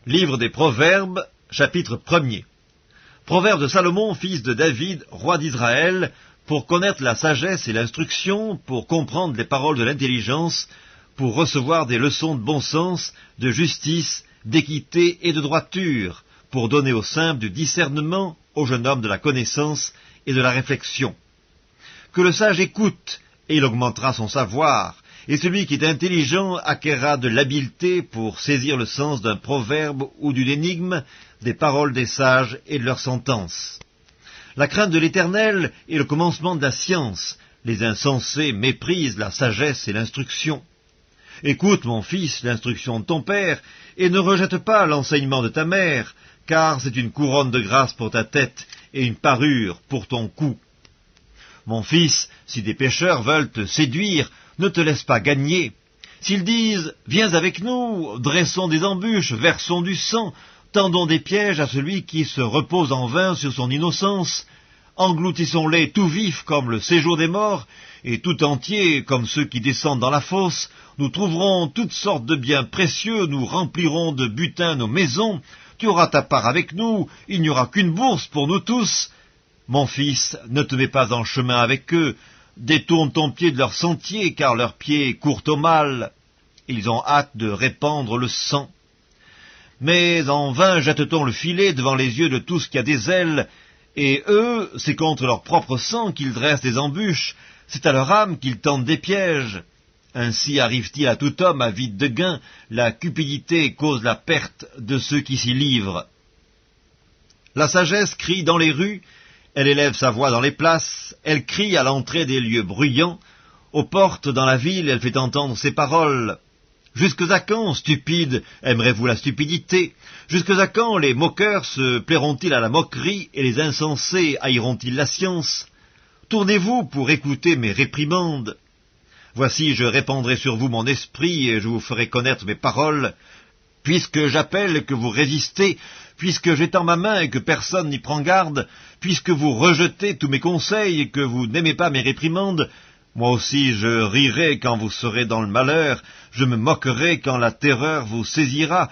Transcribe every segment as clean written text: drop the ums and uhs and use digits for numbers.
Livre des Proverbes, chapitre 1er. Proverbe de Salomon, fils de David, roi d'Israël, pour connaître la sagesse et l'instruction, pour comprendre les paroles de l'intelligence, pour recevoir des leçons de bon sens, de justice, d'équité et de droiture, pour donner aux simples du discernement, aux jeunes hommes de la connaissance et de la réflexion. Que le sage écoute, et il augmentera son savoir, et celui qui est intelligent acquerra de l'habileté pour saisir le sens d'un proverbe ou d'une énigme, des paroles des sages et de leurs sentences. La crainte de l'Éternel est le commencement de la science. Les insensés méprisent la sagesse et l'instruction. Écoute, mon fils, l'instruction de ton père, et ne rejette pas l'enseignement de ta mère, car c'est une couronne de grâce pour ta tête et une parure pour ton cou. Mon fils, si des pécheurs veulent te séduire, ne te laisse pas gagner. S'ils disent « Viens avec nous, dressons des embûches, versons du sang, tendons des pièges à celui qui se repose en vain sur son innocence, engloutissons-les tout vifs comme le séjour des morts, et tout entiers comme ceux qui descendent dans la fosse, nous trouverons toutes sortes de biens précieux, nous remplirons de butin nos maisons, tu auras ta part avec nous, il n'y aura qu'une bourse pour nous tous. Mon fils, ne te mets pas en chemin avec eux, détourne ton pied de leur sentier, car leurs pieds courent au mal. Ils ont hâte de répandre le sang. Mais en vain jette-t-on le filet devant les yeux de tout ce qui a des ailes, et eux, c'est contre leur propre sang qu'ils dressent des embûches, c'est à leur âme qu'ils tentent des pièges. Ainsi arrive-t-il à tout homme avide de gain, la cupidité cause la perte de ceux qui s'y livrent. La sagesse crie dans les rues, elle élève sa voix dans les places, elle crie à l'entrée des lieux bruyants, aux portes dans la ville, elle fait entendre ses paroles. Jusque à quand, stupides, aimerez-vous la stupidité? Jusque à quand les moqueurs se plairont-ils à la moquerie, et les insensés haïront-ils la science? Tournez-vous pour écouter mes réprimandes. Voici, je répandrai sur vous mon esprit, et je vous ferai connaître mes paroles. Puisque j'appelle et que vous résistez, puisque j'étends ma main et que personne n'y prend garde, puisque vous rejetez tous mes conseils et que vous n'aimez pas mes réprimandes, moi aussi je rirai quand vous serez dans le malheur, je me moquerai quand la terreur vous saisira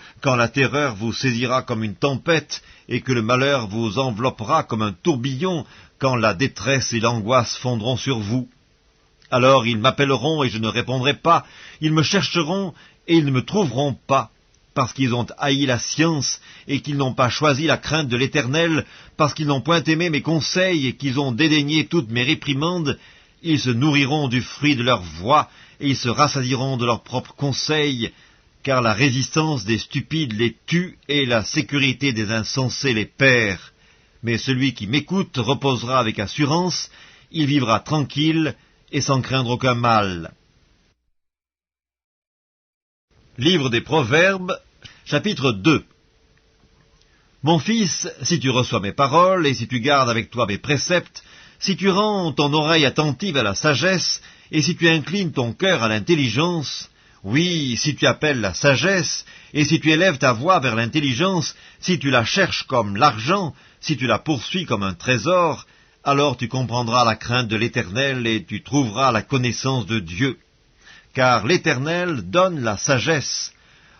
comme une tempête, et que le malheur vous enveloppera comme un tourbillon, quand la détresse et l'angoisse fondront sur vous. Alors ils m'appelleront et je ne répondrai pas, ils me chercheront et ils ne me trouveront pas, parce qu'ils ont haï la science et qu'ils n'ont pas choisi la crainte de l'Éternel, parce qu'ils n'ont point aimé mes conseils et qu'ils ont dédaigné toutes mes réprimandes, ils se nourriront du fruit de leur voix et ils se rassasieront de leurs propres conseils, car la résistance des stupides les tue et la sécurité des insensés les perd. Mais celui qui m'écoute reposera avec assurance, il vivra tranquille et sans craindre aucun mal. Livre des Proverbes, chapitre 2. Mon fils, si tu reçois mes paroles, et si tu gardes avec toi mes préceptes, si tu rends ton oreille attentive à la sagesse, et si tu inclines ton cœur à l'intelligence, oui, si tu appelles la sagesse, et si tu élèves ta voix vers l'intelligence, si tu la cherches comme l'argent, si tu la poursuis comme un trésor, alors tu comprendras la crainte de l'Éternel, et tu trouveras la connaissance de Dieu. Car l'Éternel donne la sagesse.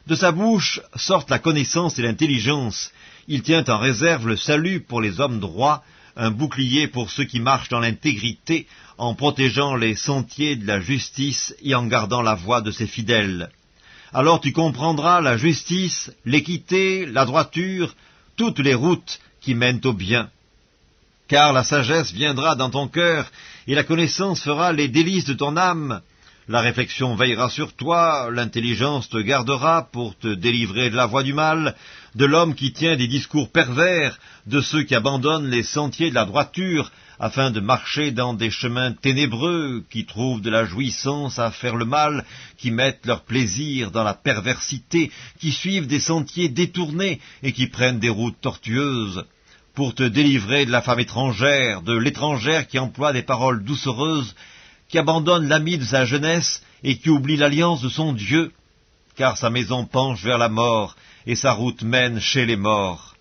De sa bouche sortent la connaissance et l'intelligence. Il tient en réserve le salut pour les hommes droits, un bouclier pour ceux qui marchent dans l'intégrité, en protégeant les sentiers de la justice et en gardant la voie de ses fidèles. Alors tu comprendras la justice, l'équité, la droiture, toutes les routes qui mènent au bien. Car la sagesse viendra dans ton cœur, et la connaissance fera les délices de ton âme. La réflexion veillera sur toi, l'intelligence te gardera pour te délivrer de la voie du mal, de l'homme qui tient des discours pervers, de ceux qui abandonnent les sentiers de la droiture, afin de marcher dans des chemins ténébreux, qui trouvent de la jouissance à faire le mal, qui mettent leur plaisir dans la perversité, qui suivent des sentiers détournés et qui prennent des routes tortueuses, pour te délivrer de la femme étrangère, de l'étrangère qui emploie des paroles doucereuses, qui abandonne l'ami de sa jeunesse et qui oublie l'alliance de son Dieu, car sa maison penche vers la mort et sa route mène chez les morts.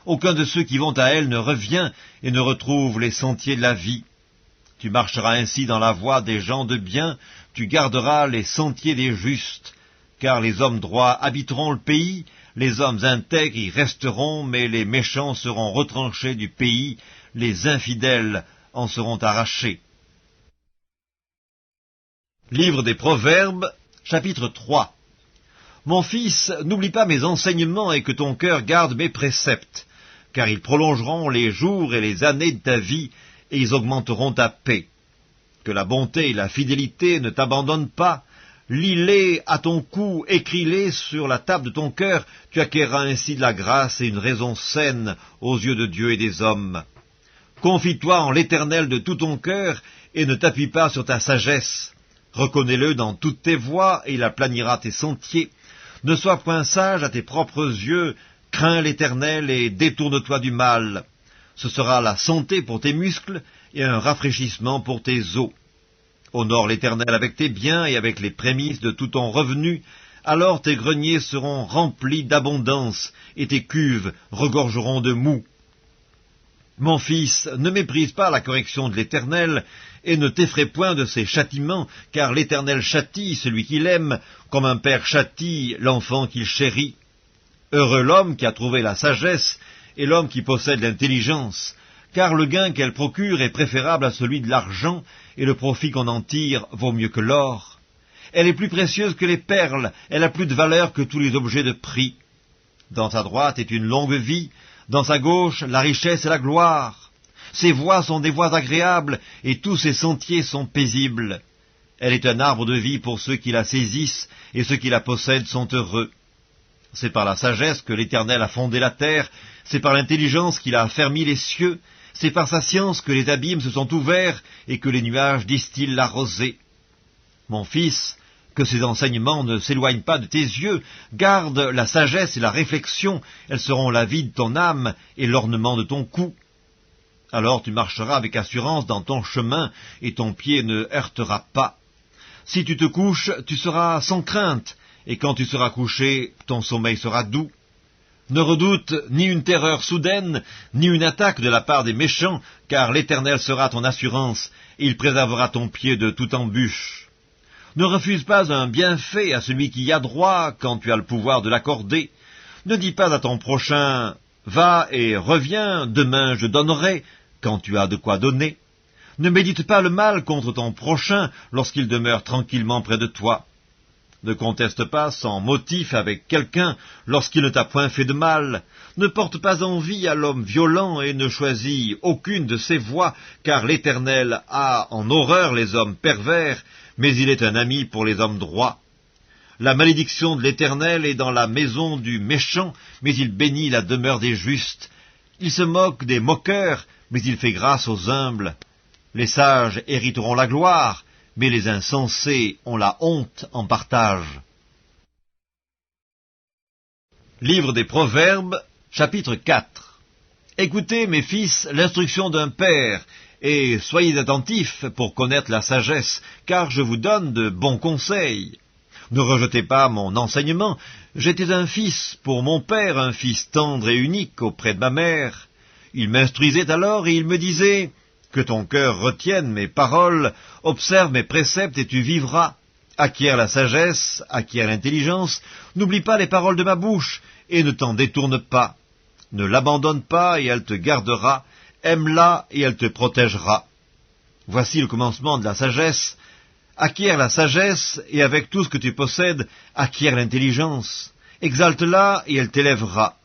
Aucun de ceux qui vont à elle ne revient et ne retrouve les sentiers de la vie. Tu marcheras ainsi dans la voie des gens de bien, tu garderas les sentiers des justes, car les hommes droits habiteront le pays, les hommes intègres y resteront, mais les méchants seront retranchés du pays, les infidèles en seront arrachés. Livre des Proverbes, chapitre 3. Mon fils, n'oublie pas mes enseignements et que ton cœur garde mes préceptes, car ils prolongeront les jours et les années de ta vie, et ils augmenteront ta paix. Que la bonté et la fidélité ne t'abandonnent pas. Lis-les à ton cou, écris-les sur la table de ton cœur, tu acquerras ainsi de la grâce et une raison saine aux yeux de Dieu et des hommes. Confie-toi en l'Éternel de tout ton cœur, et ne t'appuie pas sur ta sagesse. Reconnais-le dans toutes tes voies, et il aplanira tes sentiers. Ne sois point sage à tes propres yeux, crains l'Éternel et détourne-toi du mal. Ce sera la santé pour tes muscles, et un rafraîchissement pour tes os. Honore l'Éternel avec tes biens et avec les prémices de tout ton revenu, alors tes greniers seront remplis d'abondance, et tes cuves regorgeront de moût. Mon fils, ne méprise pas la correction de l'Éternel, et ne t'effraie point de ses châtiments, car l'Éternel châtie celui qu'il aime, comme un père châtie l'enfant qu'il chérit. Heureux l'homme qui a trouvé la sagesse, et l'homme qui possède l'intelligence, car le gain qu'elle procure est préférable à celui de l'argent, et le profit qu'on en tire vaut mieux que l'or. Elle est plus précieuse que les perles, elle a plus de valeur que tous les objets de prix. Dans sa droite est une longue vie, dans sa gauche la richesse et la gloire. Ses voies sont des voies agréables, et tous ses sentiers sont paisibles. Elle est un arbre de vie pour ceux qui la saisissent, et ceux qui la possèdent sont heureux. C'est par la sagesse que l'Éternel a fondé la terre, c'est par l'intelligence qu'il a affermi les cieux, c'est par sa science que les abîmes se sont ouverts et que les nuages distillent la rosée. Mon fils, que ces enseignements ne s'éloignent pas de tes yeux, garde la sagesse et la réflexion, elles seront la vie de ton âme et l'ornement de ton cou. Alors tu marcheras avec assurance dans ton chemin, et ton pied ne heurtera pas. Si tu te couches, tu seras sans crainte, et quand tu seras couché, ton sommeil sera doux. Ne redoute ni une terreur soudaine, ni une attaque de la part des méchants, car l'Éternel sera ton assurance, et il préservera ton pied de toute embûche. Ne refuse pas un bienfait à celui qui y a droit, quand tu as le pouvoir de l'accorder. Ne dis pas à ton prochain, « Va et reviens, demain je donnerai », quand tu as de quoi donner. Ne médite pas le mal contre ton prochain lorsqu'il demeure tranquillement près de toi. Ne conteste pas sans motif avec quelqu'un lorsqu'il ne t'a point fait de mal. Ne porte pas envie à l'homme violent et ne choisis aucune de ses voies, car l'Éternel a en horreur les hommes pervers, mais il est un ami pour les hommes droits. La malédiction de l'Éternel est dans la maison du méchant, mais il bénit la demeure des justes. Il se moque des moqueurs, mais il fait grâce aux humbles. Les sages hériteront la gloire, mais les insensés ont la honte en partage. Livre des Proverbes, chapitre 4. Écoutez, mes fils, l'instruction d'un père, et soyez attentifs pour connaître la sagesse, car je vous donne de bons conseils. Ne rejetez pas mon enseignement, j'étais un fils pour mon père, un fils tendre et unique auprès de ma mère. Il m'instruisait alors et il me disait, « Que ton cœur retienne mes paroles, observe mes préceptes et tu vivras. Acquiert la sagesse, acquiert l'intelligence, n'oublie pas les paroles de ma bouche, et ne t'en détourne pas. Ne l'abandonne pas et elle te gardera, aime-la et elle te protégera. Voici le commencement de la sagesse. Acquiert la sagesse, et avec tout ce que tu possèdes, acquiert l'intelligence. Exalte-la et elle t'élèvera.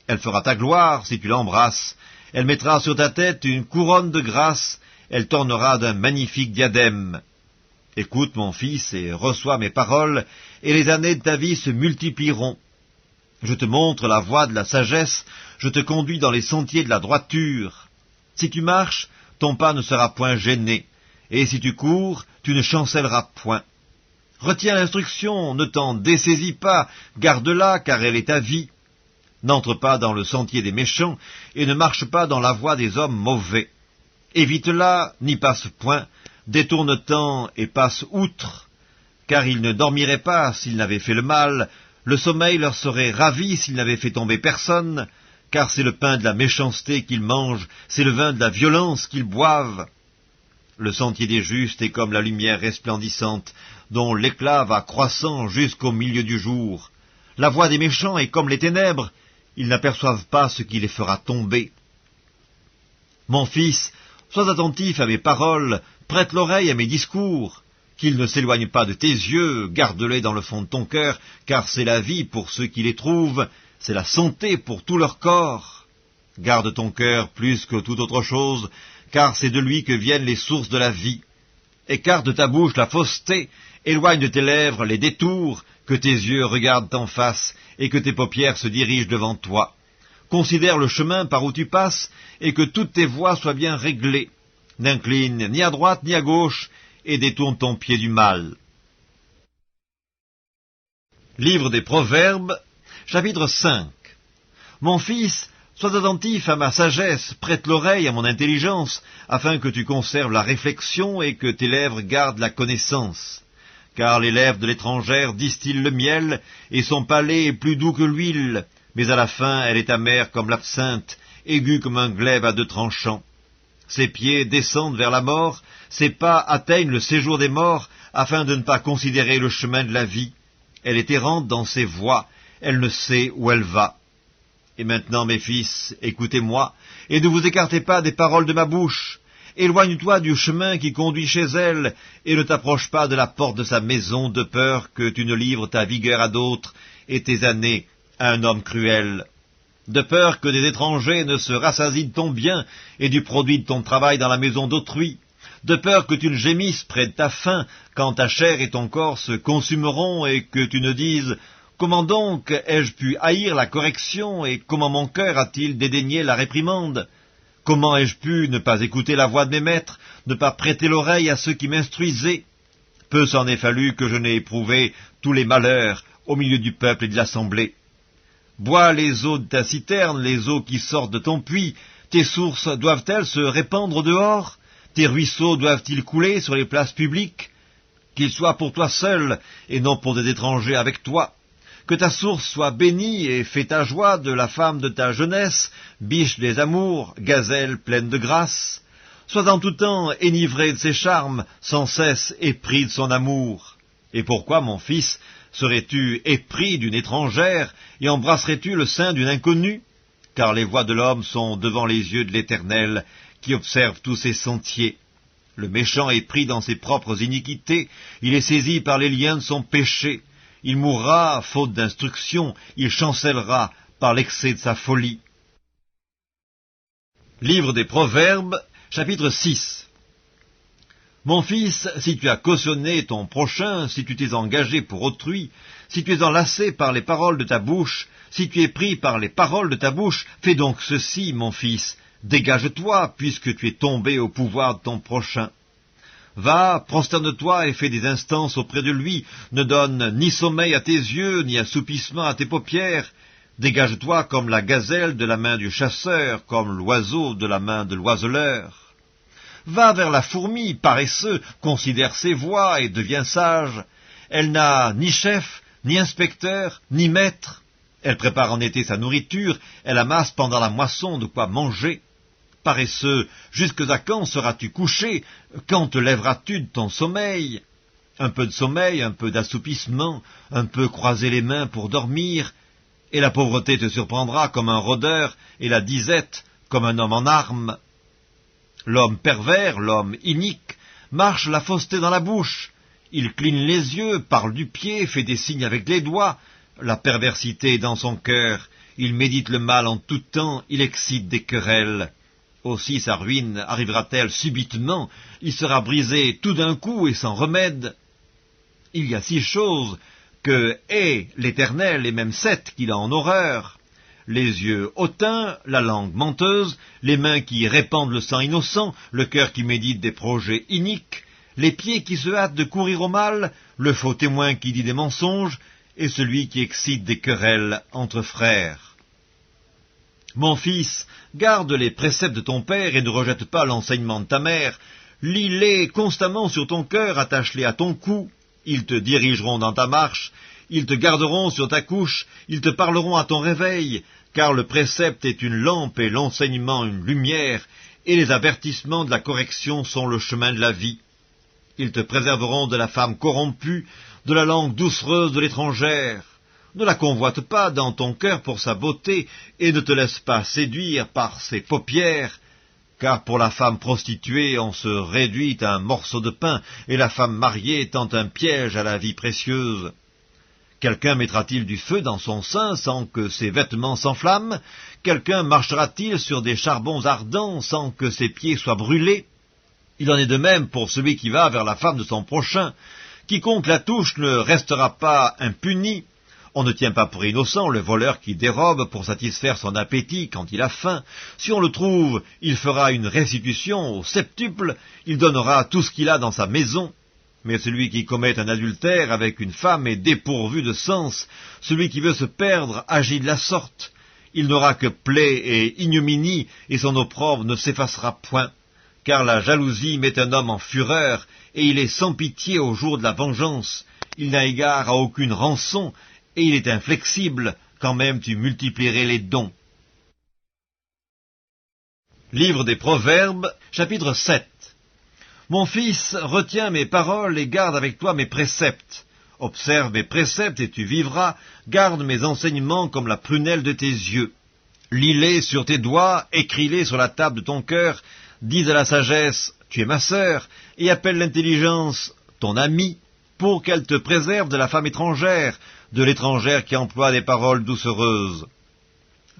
Elle fera ta gloire si tu l'embrasses. Elle mettra sur ta tête une couronne de grâce, elle t'ornera d'un magnifique diadème. Écoute, mon fils, et reçois mes paroles, et les années de ta vie se multiplieront. Je te montre la voie de la sagesse, je te conduis dans les sentiers de la droiture. Si tu marches, ton pas ne sera point gêné, et si tu cours, tu ne chancelleras point. Retiens l'instruction, ne t'en dessaisis pas, garde-la, car elle est ta vie. N'entre pas dans le sentier des méchants, et ne marche pas dans la voie des hommes mauvais. Évite-la, n'y passe point, détourne-t'en et passe outre, car ils ne dormiraient pas s'ils n'avaient fait le mal, le sommeil leur serait ravi s'ils n'avaient fait tomber personne, car c'est le pain de la méchanceté qu'ils mangent, c'est le vin de la violence qu'ils boivent. Le sentier des justes est comme la lumière resplendissante, dont l'éclat va croissant jusqu'au milieu du jour. La voix des méchants est comme les ténèbres, ils n'aperçoivent pas ce qui les fera tomber. Mon fils, sois attentif à mes paroles, prête l'oreille à mes discours, qu'ils ne s'éloignent pas de tes yeux, garde-les dans le fond de ton cœur, car c'est la vie pour ceux qui les trouvent, c'est la santé pour tout leur corps. Garde ton cœur plus que toute autre chose, car c'est de lui que viennent les sources de la vie. Écarte de ta bouche la fausseté, éloigne de tes lèvres les détours, que tes yeux regardent en face, et que tes paupières se dirigent devant toi. Considère le chemin par où tu passes, et que toutes tes voies soient bien réglées. N'incline ni à droite ni à gauche, et détourne ton pied du mal. Livre des Proverbes, chapitre 5. Mon fils, sois attentif à ma sagesse, prête l'oreille à mon intelligence, afin que tu conserves la réflexion et que tes lèvres gardent la connaissance. Car les lèvres de l'étrangère distillent le miel, et son palais est plus doux que l'huile, mais à la fin elle est amère comme l'absinthe, aiguë comme un glaive à 2 tranchants. Ses pieds descendent vers la mort, ses pas atteignent le séjour des morts, afin de ne pas considérer le chemin de la vie. Elle est errante dans ses voies, elle ne sait où elle va. Et maintenant, mes fils, écoutez-moi, et ne vous écartez pas des paroles de ma bouche. Éloigne-toi du chemin qui conduit chez elle, et ne t'approche pas de la porte de sa maison, de peur que tu ne livres ta vigueur à d'autres, et tes années à un homme cruel. De peur que des étrangers ne se rassasient de ton bien, et du produit de ton travail dans la maison d'autrui. De peur que tu ne gémisses près de ta faim, quand ta chair et ton corps se consumeront, et que tu ne dises « Comment donc ai-je pu haïr la correction, et comment mon cœur a-t-il dédaigné la réprimande ? Comment ai-je pu ne pas écouter la voix de mes maîtres, ne pas prêter l'oreille à ceux qui m'instruisaient ? Peu s'en est fallu que je n'ai éprouvé tous les malheurs au milieu du peuple et de l'assemblée. Bois les eaux de ta citerne, les eaux qui sortent de ton puits. Tes sources doivent-elles se répandre dehors? Tes ruisseaux doivent-ils couler sur les places publiques? Qu'ils soient pour toi seul, et non pour des étrangers avec toi. Que ta source soit bénie et fais ta joie de la femme de ta jeunesse, biche des amours, gazelle pleine de grâce. Sois en tout temps enivré de ses charmes, sans cesse épris de son amour. Et pourquoi, mon fils, serais-tu épris d'une étrangère, et embrasserais-tu le sein d'une inconnue? Car les voies de l'homme sont devant les yeux de l'Éternel, qui observe tous ses sentiers. Le méchant est pris dans ses propres iniquités, il est saisi par les liens de son péché. Il mourra, faute d'instruction, il chancellera par l'excès de sa folie. Livre des Proverbes, chapitre 6. Mon fils, si tu as cautionné ton prochain, si tu t'es engagé pour autrui, si tu es enlacé par les paroles de ta bouche, si tu es pris par les paroles de ta bouche, fais donc ceci, mon fils, dégage-toi, puisque tu es tombé au pouvoir de ton prochain. Va, prosterne-toi et fais des instances auprès de lui, ne donne ni sommeil à tes yeux, ni assoupissement à tes paupières. Dégage-toi comme la gazelle de la main du chasseur, comme l'oiseau de la main de l'oiseleur. Va vers la fourmi, paresseux, considère ses voies et deviens sage. Elle n'a ni chef, ni inspecteur, ni maître. Elle prépare en été sa nourriture, elle amasse pendant la moisson de quoi manger. Paresseux, jusque à quand seras-tu couché? Quand te lèveras-tu de ton sommeil? Un peu de sommeil, un peu d'assoupissement, un peu croiser les mains pour dormir, et la pauvreté te surprendra comme un rôdeur, et la disette comme un homme en armes. L'homme pervers, l'homme inique, marche la fausseté dans la bouche. Il cligne les yeux, parle du pied, fait des signes avec les doigts. La perversité est dans son cœur. Il médite le mal en tout temps, il excite des querelles. Aussi sa ruine arrivera-t-elle subitement, il sera brisé tout d'un coup et sans remède. Il y a 6 choses que hait l'Éternel, et même 7 qu'il a en horreur. Les yeux hautains, la langue menteuse, les mains qui répandent le sang innocent, le cœur qui médite des projets iniques, les pieds qui se hâtent de courir au mal, le faux témoin qui dit des mensonges, et celui qui excite des querelles entre frères. Mon fils, garde les préceptes de ton père et ne rejette pas l'enseignement de ta mère. Lis-les constamment sur ton cœur, attache-les à ton cou. Ils te dirigeront dans ta marche, ils te garderont sur ta couche, ils te parleront à ton réveil, car le précepte est une lampe et l'enseignement une lumière, et les avertissements de la correction sont le chemin de la vie. Ils te préserveront de la femme corrompue, de la langue doucereuse de l'étrangère. Ne la convoite pas dans ton cœur pour sa beauté, et ne te laisse pas séduire par ses paupières, car pour la femme prostituée on se réduit à un morceau de pain, et la femme mariée tend un piège à la vie précieuse. Quelqu'un mettra-t-il du feu dans son sein sans que ses vêtements s'enflamment? Quelqu'un marchera-t-il sur des charbons ardents sans que ses pieds soient brûlés? Il en est de même pour celui qui va vers la femme de son prochain. Quiconque la touche ne restera pas impuni. On ne tient pas pour innocent le voleur qui dérobe pour satisfaire son appétit quand il a faim. Si on le trouve, il fera une restitution au septuple, il donnera tout ce qu'il a dans sa maison. Mais celui qui commet un adultère avec une femme est dépourvu de sens. Celui qui veut se perdre agit de la sorte. Il n'aura que plaie et ignominie, et son opprobre ne s'effacera point. Car la jalousie met un homme en fureur, et il est sans pitié au jour de la vengeance. Il n'a égard à aucune rançon, et il est inflexible, quand même tu multiplierais les dons. Livre des Proverbes, chapitre 7. Mon fils, retiens mes paroles et garde avec toi mes préceptes. Observe mes préceptes et tu vivras, garde mes enseignements comme la prunelle de tes yeux. Lis-les sur tes doigts, écris-les sur la table de ton cœur, dis à la sagesse, tu es ma sœur, et appelle l'intelligence, ton amie, pour qu'elle te préserve de la femme étrangère, de l'étrangère qui emploie des paroles doucereuses.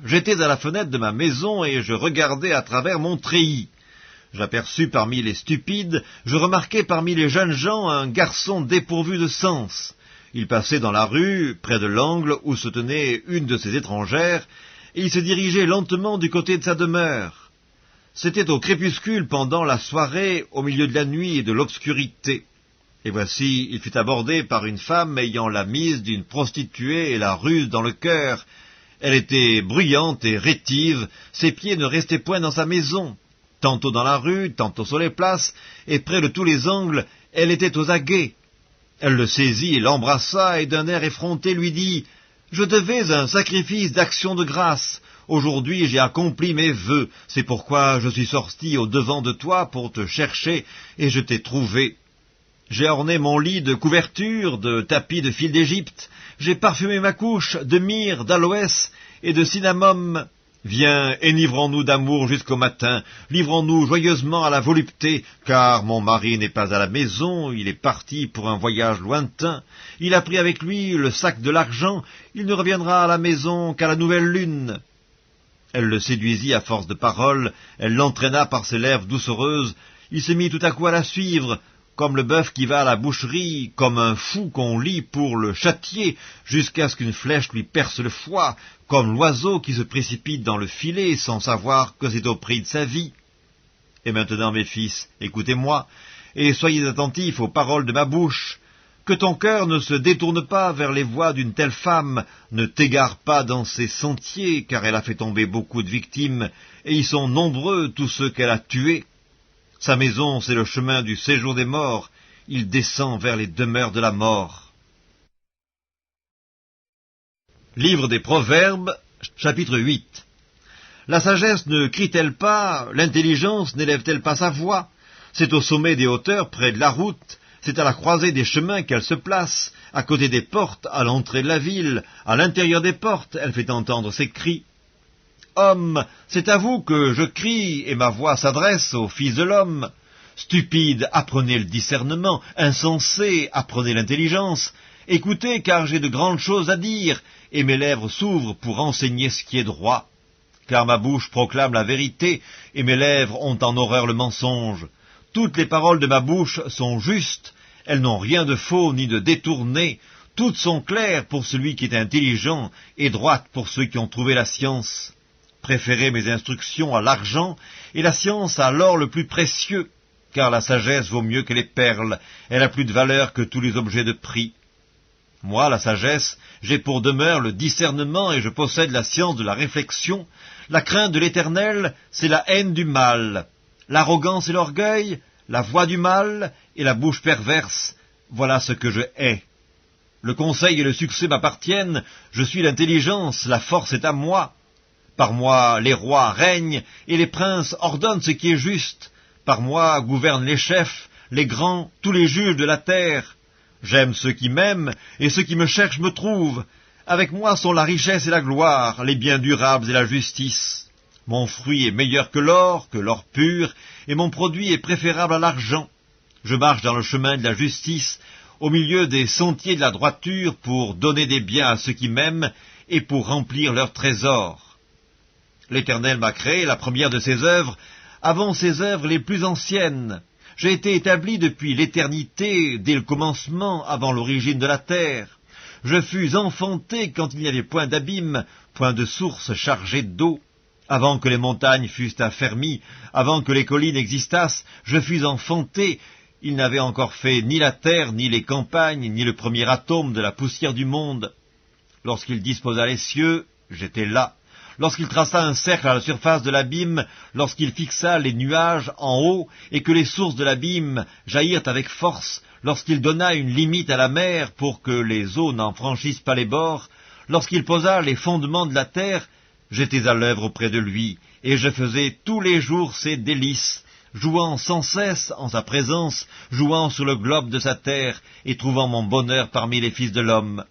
J'étais à la fenêtre de ma maison et je regardais à travers mon treillis. J'aperçus parmi les stupides, je remarquai parmi les jeunes gens un garçon dépourvu de sens. Il passait dans la rue, près de l'angle où se tenait une de ces étrangères, et il se dirigeait lentement du côté de sa demeure. C'était au crépuscule pendant la soirée, au milieu de la nuit et de l'obscurité. Et voici, il fut abordé par une femme ayant la mise d'une prostituée et la ruse dans le cœur. Elle était bruyante et rétive, ses pieds ne restaient point dans sa maison. Tantôt dans la rue, tantôt sur les places, et près de tous les angles, elle était aux aguets. Elle le saisit et l'embrassa, et d'un air effronté lui dit « Je devais un sacrifice d'action de grâce. Aujourd'hui j'ai accompli mes vœux, c'est pourquoi je suis sorti au-devant de toi pour te chercher, et je t'ai trouvé. J'ai orné mon lit de couvertures, de tapis de fil d'Égypte, j'ai parfumé ma couche de myrrhe, d'aloès et de cinnamome. Viens, enivrons-nous d'amour jusqu'au matin, livrons-nous joyeusement à la volupté, car mon mari n'est pas à la maison, il est parti pour un voyage lointain, il a pris avec lui le sac de l'argent, il ne reviendra à la maison qu'à la nouvelle lune. » Elle le séduisit à force de paroles, elle l'entraîna par ses lèvres doucereuses, il se mit tout à coup à la suivre, comme le bœuf qui va à la boucherie, comme un fou qu'on lie pour le châtier, jusqu'à ce qu'une flèche lui perce le foie, comme l'oiseau qui se précipite dans le filet sans savoir que c'est au prix de sa vie. Et maintenant, mes fils, écoutez-moi, et soyez attentifs aux paroles de ma bouche. Que ton cœur ne se détourne pas vers les voies d'une telle femme, ne t'égare pas dans ses sentiers, car elle a fait tomber beaucoup de victimes, et ils sont nombreux tous ceux qu'elle a tués. Sa maison, c'est le chemin du séjour des morts, il descend vers les demeures de la mort. Livre des Proverbes, chapitre 8. La sagesse ne crie-t-elle pas, l'intelligence n'élève-t-elle pas sa voix? C'est au sommet des hauteurs, près de la route, c'est à la croisée des chemins qu'elle se place, à côté des portes, à l'entrée de la ville, à l'intérieur des portes, elle fait entendre ses cris. Homme, c'est à vous que je crie, et ma voix s'adresse au Fils de l'homme. Stupide, apprenez le discernement, insensé, apprenez l'intelligence. Écoutez, car j'ai de grandes choses à dire, et mes lèvres s'ouvrent pour enseigner ce qui est droit. Car ma bouche proclame la vérité, et mes lèvres ont en horreur le mensonge. Toutes les paroles de ma bouche sont justes, elles n'ont rien de faux ni de détourné, toutes sont claires pour celui qui est intelligent, et droites pour ceux qui ont trouvé la science. Préférez mes instructions à l'argent, et la science à l'or le plus précieux, car la sagesse vaut mieux que les perles, elle a plus de valeur que tous les objets de prix. Moi, la sagesse, j'ai pour demeure le discernement, et je possède la science de la réflexion. La crainte de l'Éternel, c'est la haine du mal. L'arrogance et l'orgueil, la voix du mal et la bouche perverse, voilà ce que je hais. Le conseil et le succès m'appartiennent, je suis l'intelligence, la force est à moi. Par moi les rois règnent, et les princes ordonnent ce qui est juste. Par moi gouvernent les chefs, les grands, tous les juges de la terre. J'aime ceux qui m'aiment, et ceux qui me cherchent me trouvent. Avec moi sont la richesse et la gloire, les biens durables et la justice. Mon fruit est meilleur que l'or pur, et mon produit est préférable à l'argent. Je marche dans le chemin de la justice, au milieu des sentiers de la droiture, pour donner des biens à ceux qui m'aiment, et pour remplir leurs trésors. L'Éternel m'a créé, la première de ses œuvres, avant ses œuvres les plus anciennes. J'ai été établi depuis l'éternité, dès le commencement, avant l'origine de la terre. Je fus enfanté quand il n'y avait point d'abîme, point de source chargée d'eau. Avant que les montagnes fussent affermies, avant que les collines existassent, je fus enfanté. Il n'avait encore fait ni la terre, ni les campagnes, ni le premier atome de la poussière du monde. Lorsqu'il disposa les cieux, j'étais là. Lorsqu'il traça un cercle à la surface de l'abîme, lorsqu'il fixa les nuages en haut, et que les sources de l'abîme jaillirent avec force, lorsqu'il donna une limite à la mer pour que les eaux n'en franchissent pas les bords, lorsqu'il posa les fondements de la terre, j'étais à l'œuvre auprès de lui, et je faisais tous les jours ses délices, jouant sans cesse en sa présence, jouant sur le globe de sa terre, et trouvant mon bonheur parmi les fils de l'homme.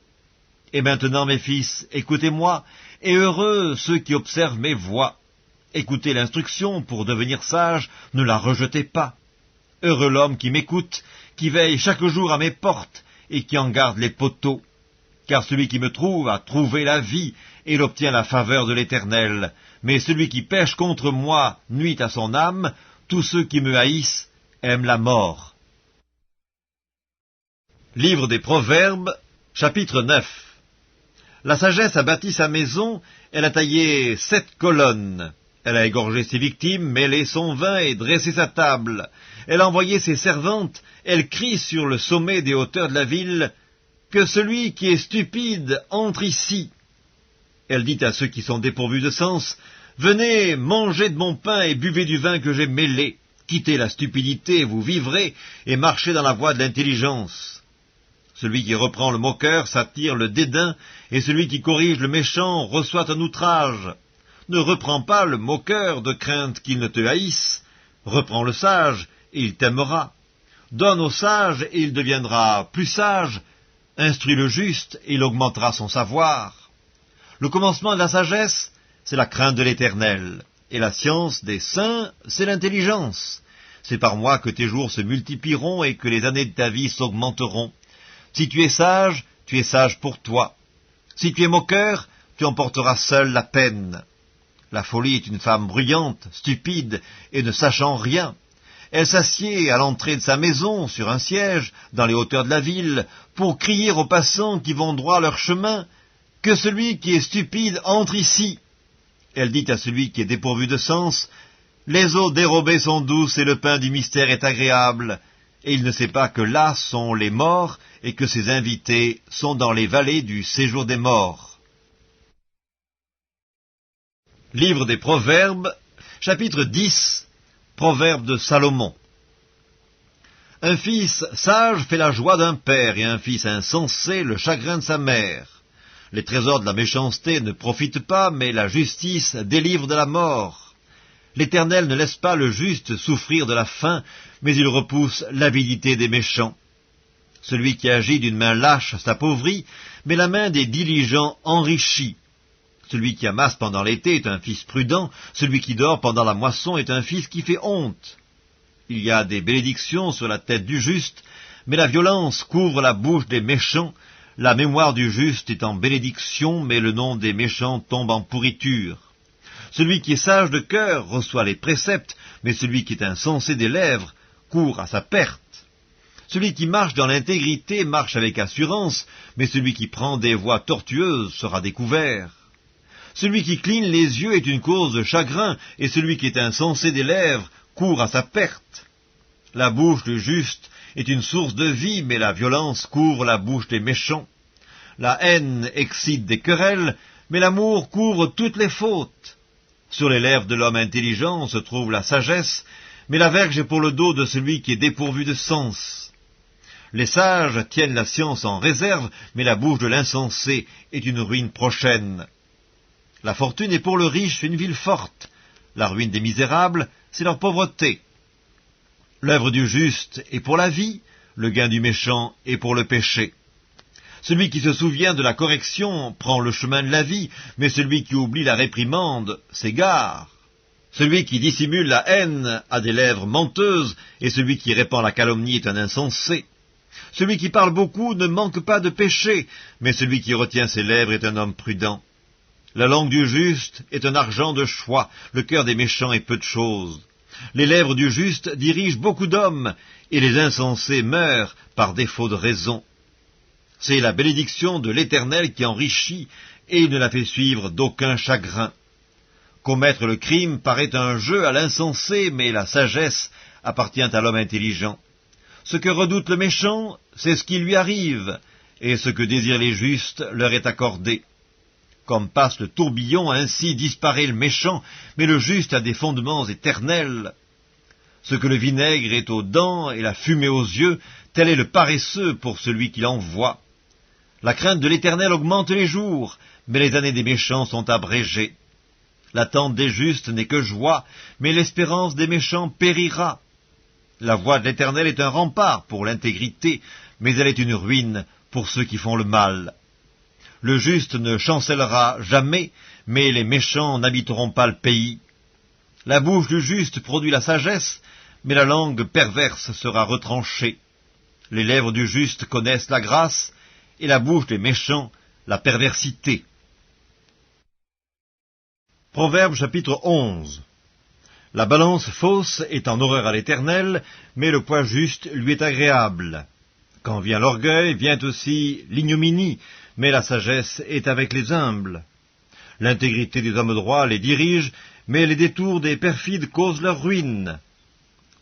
Et maintenant, mes fils, écoutez-moi, et heureux ceux qui observent mes voies. Écoutez l'instruction pour devenir sage, ne la rejetez pas. Heureux l'homme qui m'écoute, qui veille chaque jour à mes portes, et qui en garde les poteaux. Car celui qui me trouve a trouvé la vie, et il obtient la faveur de l'Éternel. Mais celui qui pêche contre moi nuit à son âme, tous ceux qui me haïssent aiment la mort. Livre des Proverbes, chapitre 9. La sagesse a bâti sa maison, elle a taillé 7 colonnes. Elle a égorgé ses victimes, mêlé son vin et dressé sa table. Elle a envoyé ses servantes, elle crie sur le sommet des hauteurs de la ville, « Que celui qui est stupide entre ici !» Elle dit à ceux qui sont dépourvus de sens, « Venez, mangez de mon pain et buvez du vin que j'ai mêlé. Quittez la stupidité, vous vivrez, et marchez dans la voie de l'intelligence. » Celui qui reprend le moqueur s'attire le dédain, et celui qui corrige le méchant reçoit un outrage. Ne reprends pas le moqueur de crainte qu'il ne te haïsse. Reprends le sage, et il t'aimera. Donne au sage, et il deviendra plus sage. Instruis le juste, et il augmentera son savoir. Le commencement de la sagesse, c'est la crainte de l'Éternel, et la science des saints, c'est l'intelligence. C'est par moi que tes jours se multiplieront, et que les années de ta vie s'augmenteront. Si tu es sage pour toi. Si tu es moqueur, tu emporteras seul la peine. La folie est une femme bruyante, stupide, et ne sachant rien. Elle s'assied à l'entrée de sa maison, sur un siège, dans les hauteurs de la ville, pour crier aux passants qui vont droit leur chemin, « Que celui qui est stupide entre ici !» Elle dit à celui qui est dépourvu de sens, « Les eaux dérobées sont douces et le pain du mystère est agréable. » Et il ne sait pas que là sont les morts, et que ses invités sont dans les vallées du séjour des morts. Livre des Proverbes, chapitre 10, Proverbes de Salomon. Un fils sage fait la joie d'un père, et un fils insensé le chagrin de sa mère. Les trésors de la méchanceté ne profitent pas, mais la justice délivre de la mort. L'Éternel ne laisse pas le juste souffrir de la faim, mais il repousse l'avidité des méchants. Celui qui agit d'une main lâche s'appauvrit, mais la main des diligents enrichit. Celui qui amasse pendant l'été est un fils prudent, celui qui dort pendant la moisson est un fils qui fait honte. Il y a des bénédictions sur la tête du juste, mais la violence couvre la bouche des méchants. La mémoire du juste est en bénédiction, mais le nom des méchants tombe en pourriture. Celui qui est sage de cœur reçoit les préceptes, mais celui qui est insensé des lèvres court à sa perte. Celui qui marche dans l'intégrité marche avec assurance, mais celui qui prend des voies tortueuses sera découvert. Celui qui cligne les yeux est une cause de chagrin, et celui qui est insensé des lèvres court à sa perte. La bouche du juste est une source de vie, mais la violence couvre la bouche des méchants. La haine excite des querelles, mais l'amour couvre toutes les fautes. Sur les lèvres de l'homme intelligent se trouve la sagesse, mais la verge est pour le dos de celui qui est dépourvu de sens. Les sages tiennent la science en réserve, mais la bouche de l'insensé est une ruine prochaine. La fortune est pour le riche une ville forte. La ruine des misérables, c'est leur pauvreté. L'œuvre du juste est pour la vie, le gain du méchant est pour le péché. Celui qui se souvient de la correction prend le chemin de la vie, mais celui qui oublie la réprimande s'égare. Celui qui dissimule la haine a des lèvres menteuses, et celui qui répand la calomnie est un insensé. Celui qui parle beaucoup ne manque pas de péché, mais celui qui retient ses lèvres est un homme prudent. La langue du juste est un argent de choix, le cœur des méchants est peu de chose. Les lèvres du juste dirigent beaucoup d'hommes, et les insensés meurent par défaut de raison. C'est la bénédiction de l'Éternel qui enrichit, et il ne la fait suivre d'aucun chagrin. Commettre le crime paraît un jeu à l'insensé, mais la sagesse appartient à l'homme intelligent. Ce que redoute le méchant, c'est ce qui lui arrive, et ce que désirent les justes leur est accordé. Comme passe le tourbillon, ainsi disparaît le méchant, mais le juste a des fondements éternels. Ce que le vinaigre est aux dents et la fumée aux yeux, tel est le paresseux pour celui qui l'envoie. La crainte de l'Éternel augmente les jours, mais les années des méchants sont abrégées. L'attente des justes n'est que joie, mais l'espérance des méchants périra. La voie de l'Éternel est un rempart pour l'intégrité, mais elle est une ruine pour ceux qui font le mal. Le juste ne chancellera jamais, mais les méchants n'habiteront pas le pays. La bouche du juste produit la sagesse, mais la langue perverse sera retranchée. Les lèvres du juste connaissent la grâce, et la bouche des méchants la perversité. Proverbe chapitre 11. La balance fausse est en horreur à l'Éternel, mais le poids juste lui est agréable. Quand vient l'orgueil, vient aussi l'ignominie, mais la sagesse est avec les humbles. L'intégrité des hommes droits les dirige, mais les détours des perfides causent leur ruine.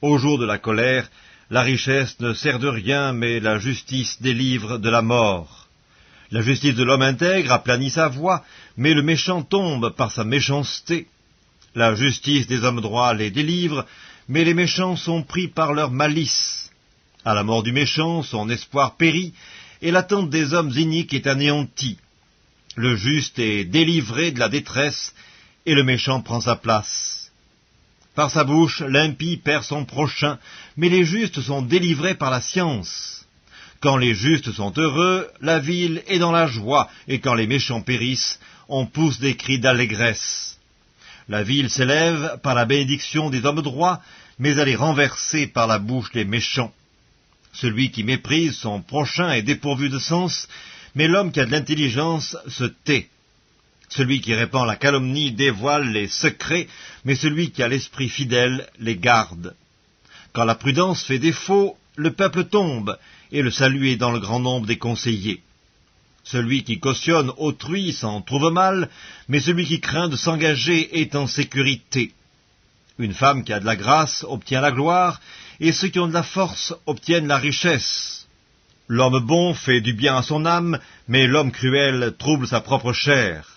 Au jour de la colère, la richesse ne sert de rien, mais la justice délivre de la mort. La justice de l'homme intègre aplanit sa voie, mais le méchant tombe par sa méchanceté. La justice des hommes droits les délivre, mais les méchants sont pris par leur malice. À la mort du méchant, son espoir périt, et l'attente des hommes iniques est anéantie. Le juste est délivré de la détresse, et le méchant prend sa place. Par sa bouche, l'impie perd son prochain, mais les justes sont délivrés par la science. Quand les justes sont heureux, la ville est dans la joie, et quand les méchants périssent, on pousse des cris d'allégresse. La ville s'élève par la bénédiction des hommes droits, mais elle est renversée par la bouche des méchants. Celui qui méprise son prochain est dépourvu de sens, mais l'homme qui a de l'intelligence se tait. Celui qui répand la calomnie dévoile les secrets, mais celui qui a l'esprit fidèle les garde. Quand la prudence fait défaut, le peuple tombe, et le salut est dans le grand nombre des conseillers. Celui qui cautionne autrui s'en trouve mal, mais celui qui craint de s'engager est en sécurité. Une femme qui a de la grâce obtient la gloire, et ceux qui ont de la force obtiennent la richesse. L'homme bon fait du bien à son âme, mais l'homme cruel trouble sa propre chair.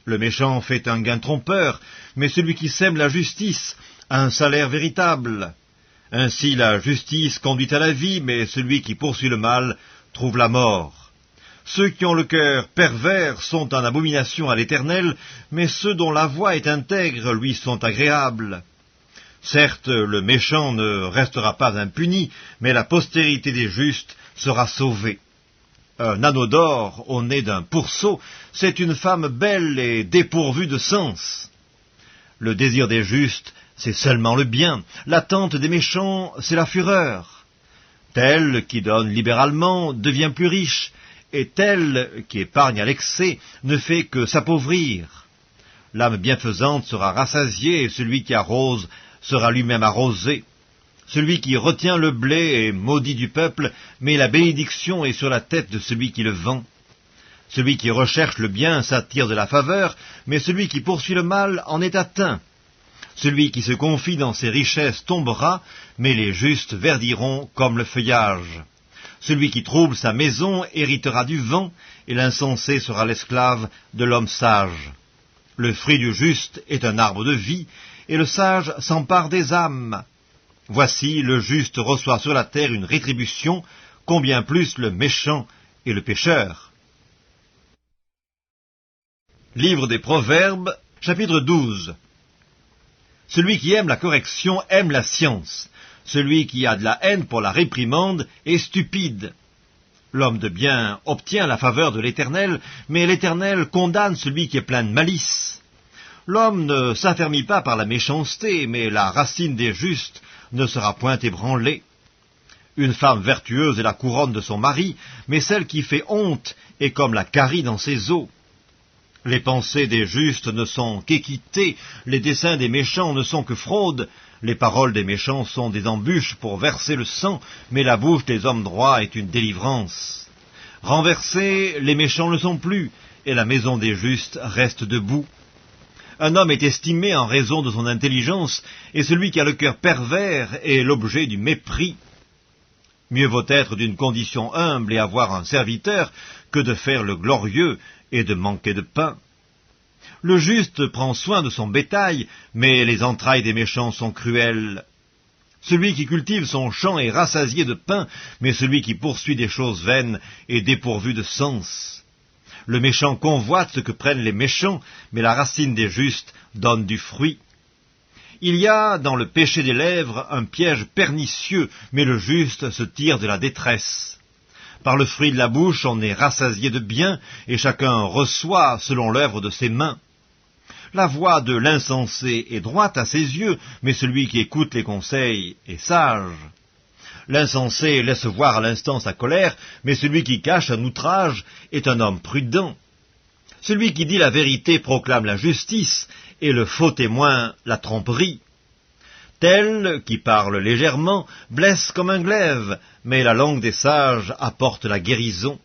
Le méchant fait un gain trompeur, mais celui qui sème la justice a un salaire véritable. Ainsi la justice conduit à la vie, mais celui qui poursuit le mal trouve la mort. Ceux qui ont le cœur pervers sont en abomination à l'Éternel, mais ceux dont la voix est intègre lui sont agréables. Certes, le méchant ne restera pas impuni, mais la postérité des justes sera sauvée. Un anneau d'or au nez d'un pourceau, c'est une femme belle et dépourvue de sens. Le désir des justes, c'est seulement le bien. L'attente des méchants, c'est la fureur. Tel qui donne libéralement devient plus riche, et tel qui épargne à l'excès ne fait que s'appauvrir. L'âme bienfaisante sera rassasiée, et celui qui arrose sera lui-même arrosé. Celui qui retient le blé est maudit du peuple, mais la bénédiction est sur la tête de celui qui le vend. Celui qui recherche le bien s'attire de la faveur, mais celui qui poursuit le mal en est atteint. Celui qui se confie dans ses richesses tombera, mais les justes verdiront comme le feuillage. Celui qui trouble sa maison héritera du vent, et l'insensé sera l'esclave de l'homme sage. Le fruit du juste est un arbre de vie, et le sage s'empare des âmes. Voici, le juste reçoit sur la terre une rétribution, combien plus le méchant et le pécheur. Livre des Proverbes, chapitre 12. Celui qui aime la correction aime la science. Celui qui a de la haine pour la réprimande est stupide. L'homme de bien obtient la faveur de l'Éternel, mais l'Éternel condamne celui qui est plein de malice. L'homme ne s'affermit pas par la méchanceté, mais la racine des justes ne sera point ébranlée. Une femme vertueuse est la couronne de son mari, mais celle qui fait honte est comme la carie dans ses os. Les pensées des justes ne sont qu'équité, les desseins des méchants ne sont que fraude, les paroles des méchants sont des embûches pour verser le sang, mais la bouche des hommes droits est une délivrance. Renversés, les méchants ne sont plus, et la maison des justes reste debout. Un homme est estimé en raison de son intelligence, et celui qui a le cœur pervers est l'objet du mépris. Mieux vaut être d'une condition humble et avoir un serviteur que de faire le glorieux et de manquer de pain. Le juste prend soin de son bétail, mais les entrailles des méchants sont cruelles. Celui qui cultive son champ est rassasié de pain, mais celui qui poursuit des choses vaines est dépourvu de sens. Le méchant convoite ce que prennent les méchants, mais la racine des justes donne du fruit. Il y a dans le péché des lèvres un piège pernicieux, mais le juste se tire de la détresse. Par le fruit de la bouche, on est rassasié de bien, et chacun reçoit selon l'œuvre de ses mains. La voix de l'insensé est droite à ses yeux, mais celui qui écoute les conseils est sage. L'insensé laisse voir à l'instant sa colère, mais celui qui cache un outrage est un homme prudent. Celui qui dit la vérité proclame la justice, et le faux témoin la tromperie. Tel qui parle légèrement blesse comme un glaive, mais la langue des sages apporte la guérison.